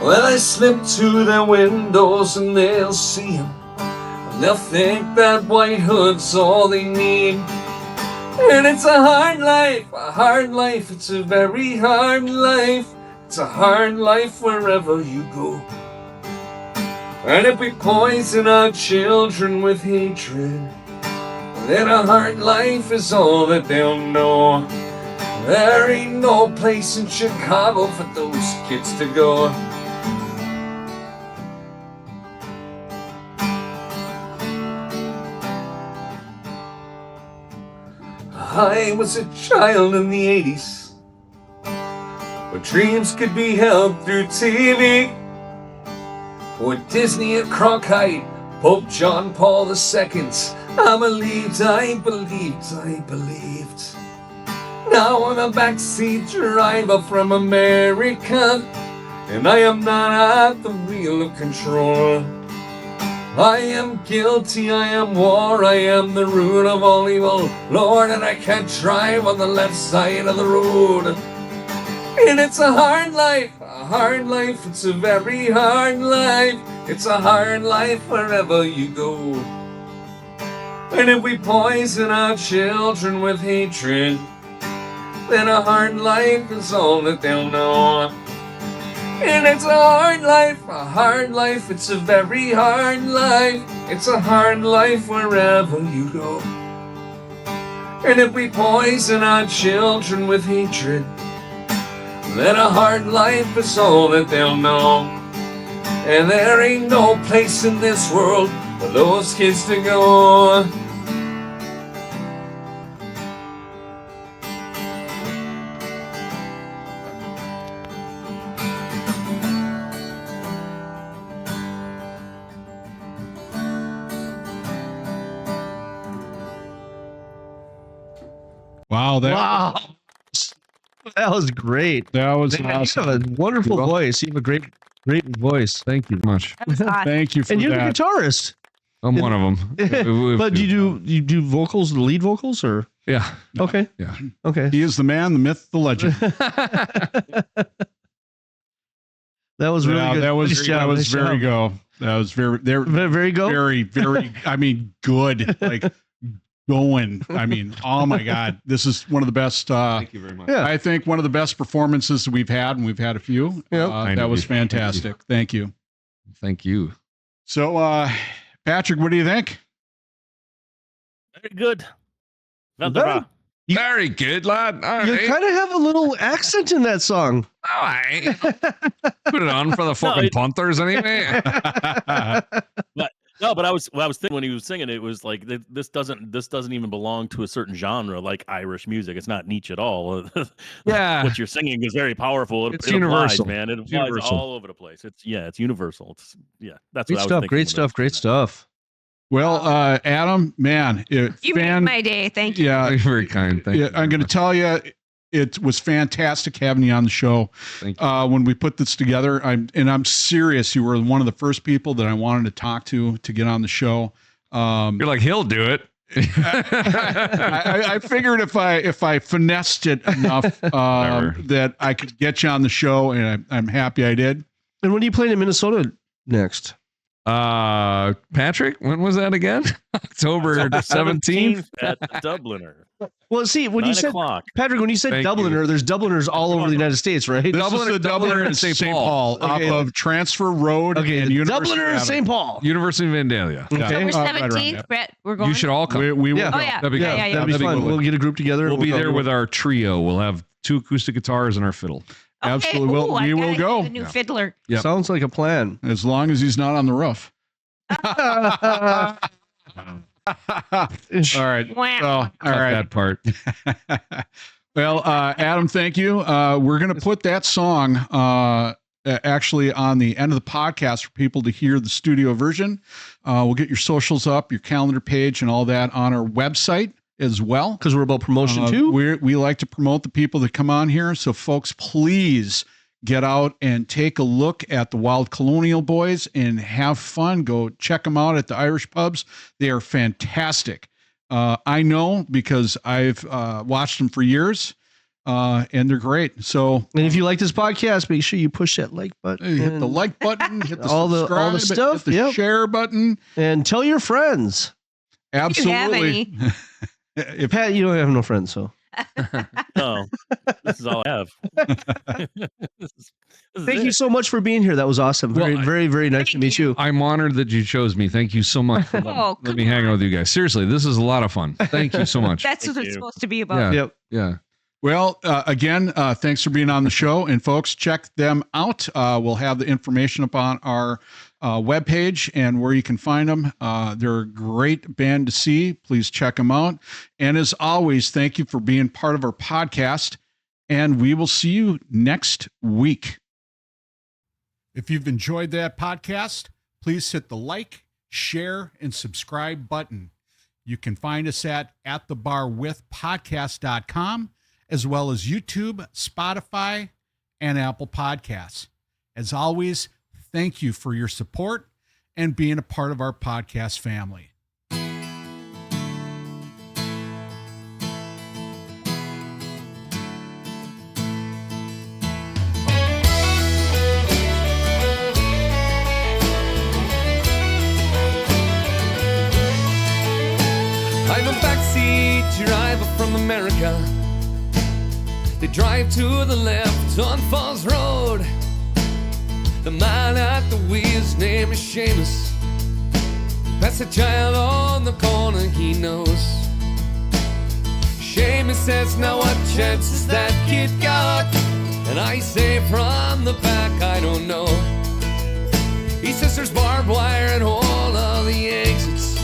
Well, I slip to their windows and they'll see him. And they'll think that white hood's all they need. And it's a hard life, it's a very hard life. It's a hard life wherever you go. And if we poison our children with hatred, then a hard life is all that they'll know. There ain't no place in Chicago for those kids to go. I was a child in the 80s, where dreams could be held through TV. With Disney and Cronkite, Pope John Paul II, I believed. Now I'm a backseat driver from America, and I am not at the wheel of control. I am guilty, I am war, I am the root of all evil, Lord, and I can't drive on the left side of the road. And it's a hard life, it's a very hard life. It's a hard life wherever you go. And if we poison our children with hatred, then a hard life is all that they'll know. And it's a hard life, it's a very hard life. It's a hard life wherever you go. And if we poison our children with hatred, then a hard life is all that they'll know. And there ain't no place in this world for those kids to go. Wow. Wow. That was great. That was Man, awesome. you have a wonderful You're welcome. voice. You have a great voice. Thank you very much. That was awesome. Thank you for And you're the that. guitarist. I'm one of them. But you do vocals, the lead vocals, or Yeah. okay, Yeah. okay. He is the man, the myth, the legend. That was really Yeah, good. that was Nice job, that was nice very job. go. That was very Very go. very. I mean, good. Like going. I mean, oh my God, this is one of the best. Thank you very much. Yeah. I think one of the best performances we've had, and we've had a few. Yep. That was fantastic. Thank you. Thank you. So, Patrick, what do you think? Very good. Not Very- bad. Very good, lad. All You right. kind of have a little accent in that song. All right. Put it on for the fucking it- Panthers anyway. No, but I was thinking when he was singing, it was like this doesn't even belong to a certain genre like Irish music. It's not niche at all. Yeah. What you're singing is very powerful. It's it universal. applies, man. It It's applies universal. all over the place. It's universal. That's Great what I was stuff. thinking. Great stuff. Great stuff. Well, Adam, man, You made my day. Thank you. yeah, You're very kind. Thank you. I'm going to tell you, it was fantastic having you on the show. Thank you. When we put this together, I'm serious. You were one of the first people that I wanted to talk to get on the show. You're like, he'll do it. I figured if I finessed it enough that I could get you on the show, and I'm happy I did. And when are you playing in Minnesota next? Patrick, when was that again? October 17th at the Dubliner. Well, see, when you 9 said o'clock. Patrick, when you said Thank Dubliner, you. there's Dubliners all over the United States, right? This is Dubliner- the Dubliner Dubliner and in St. St. Paul. Paul, Okay. off of Transfer Road. Okay, and University Dubliner and Avenue. St. Paul. University of Vandalia. Okay. October right around 17th, there. Brett, we're going. You should all come. We will Yeah. go. Oh, yeah. That'd be Yeah, great. yeah, yeah. That'd be fun. Absolutely. We'll get a group together. We'll be go. there with our trio. We'll have 2 acoustic guitars and our fiddle. Okay, Absolutely. ooh, I We will gotta go. get a new Yeah. fiddler. Yep. Sounds like a plan. As long as he's not on the roof. All right. Wow. So, all Cut right. that part. Well, Adam, thank you. We're going to put that song actually on the end of the podcast for people to hear the studio version. We'll get your socials up, your calendar page, and all that on our website as well. Because we're about promotion too. We like to promote the people that come on here. So, folks, please get out and take a look at the Wild Colonial Boys and have fun. Go check them out at the Irish pubs. They are fantastic. I know because I've watched them for years, and they're great. So, And if you like this podcast, make sure you push that like button. hit the and- like button, hit the all the subscribe, stuff, hit the yep. share button. And tell your friends. If you have Absolutely. If Pat, you don't have no friends, so. No, this is all I have. This is Thank it. you so much for being here. That was awesome. Very, Well, very, very nice to thank meet you. I'm honored that you chose me. Thank you so much for Oh, let me come hang out on. with you guys. Seriously, this is a lot of fun. Thank you so much. That's Thank what it's you. supposed to be about. Yeah. Yep. Yeah. Well, again, thanks for being on the show. And folks, check them out. We'll have the information up on our webpage and where you can find them. They're a great band to see. Please check them out. And as always, thank you for being part of our podcast. And we will see you next week. If you've enjoyed that podcast, please hit the like, share, and subscribe button. You can find us at thebarwithpodcast.com, as well as YouTube, Spotify, and Apple Podcasts. As always, thank you for your support and being a part of our podcast family. I'm a backseat driver from America. They drive to the left on Falls Road. The man at the wheel's name is Seamus. That's a child on the corner he knows. Seamus says, now what chance has that kid got? And I say from the back, I don't know. He says there's barbed wire at all of the exits.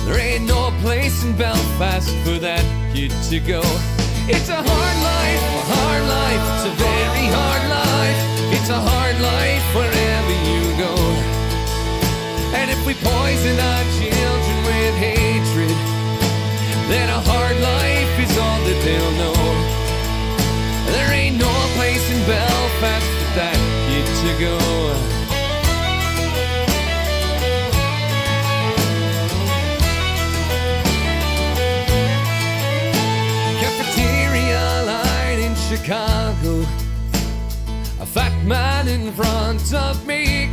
There ain't no place in Belfast for that kid to go. It's a hard life, it's a very hard life. It's a hard life wherever you go. And if we poison our children with hatred, then a hard life is all that they'll know. There ain't no place in Belfast for that kid to go. Chicago, a fat man in front of me.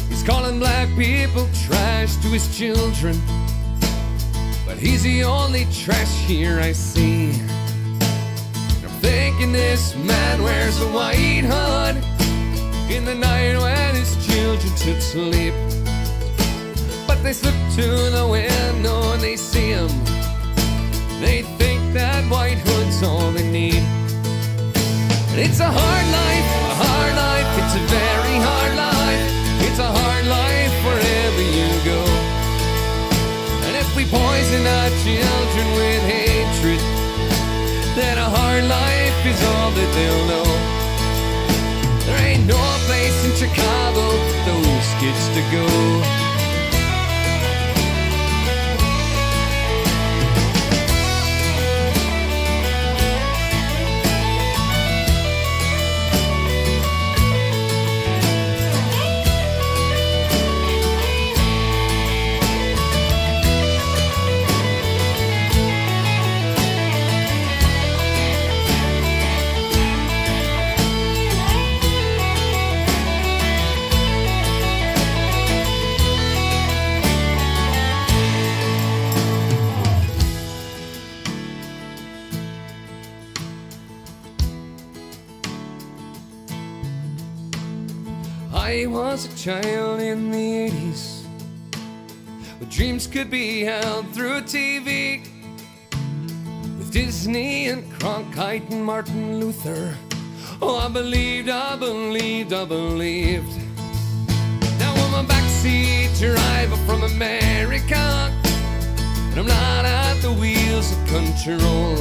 He's calling black people trash to his children, but he's the only trash here I see. I'm thinking this man wears a white hood in the night when his children should sleep. But they slip to the window and they see him. They think that white hood's all they need. And it's a hard life, it's a very hard life. It's a hard life wherever we poison our children with hatred, then a hard life is all that they'll know. There ain't no place in Chicago for those kids to go. I was a child in the 80s, where dreams could be held through TV, with Disney and Cronkite and Martin Luther. Oh, I believed, I believed, I believed. Now I'm a backseat driver from America, and I'm not at the wheels of control.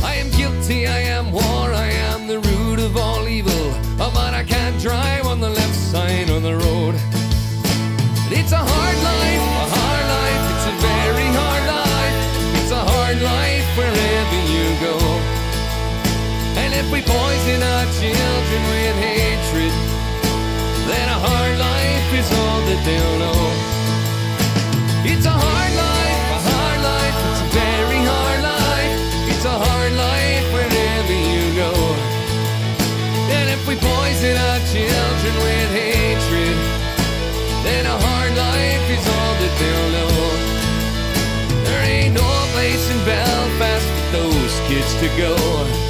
I am guilty, I am war, I am the root of all evil, but I can't drive on the left side of the road. It's a hard life, it's a very hard life. It's a hard life wherever you go. And if we poison our children with hatred, then a hard life is all that they'll know. It's a hard life, it's a very hard life. It's a hard life wherever you go. And if we poison our children with hatred, then a hard life is all that they'll know. There ain't no place in Belfast for those kids to go.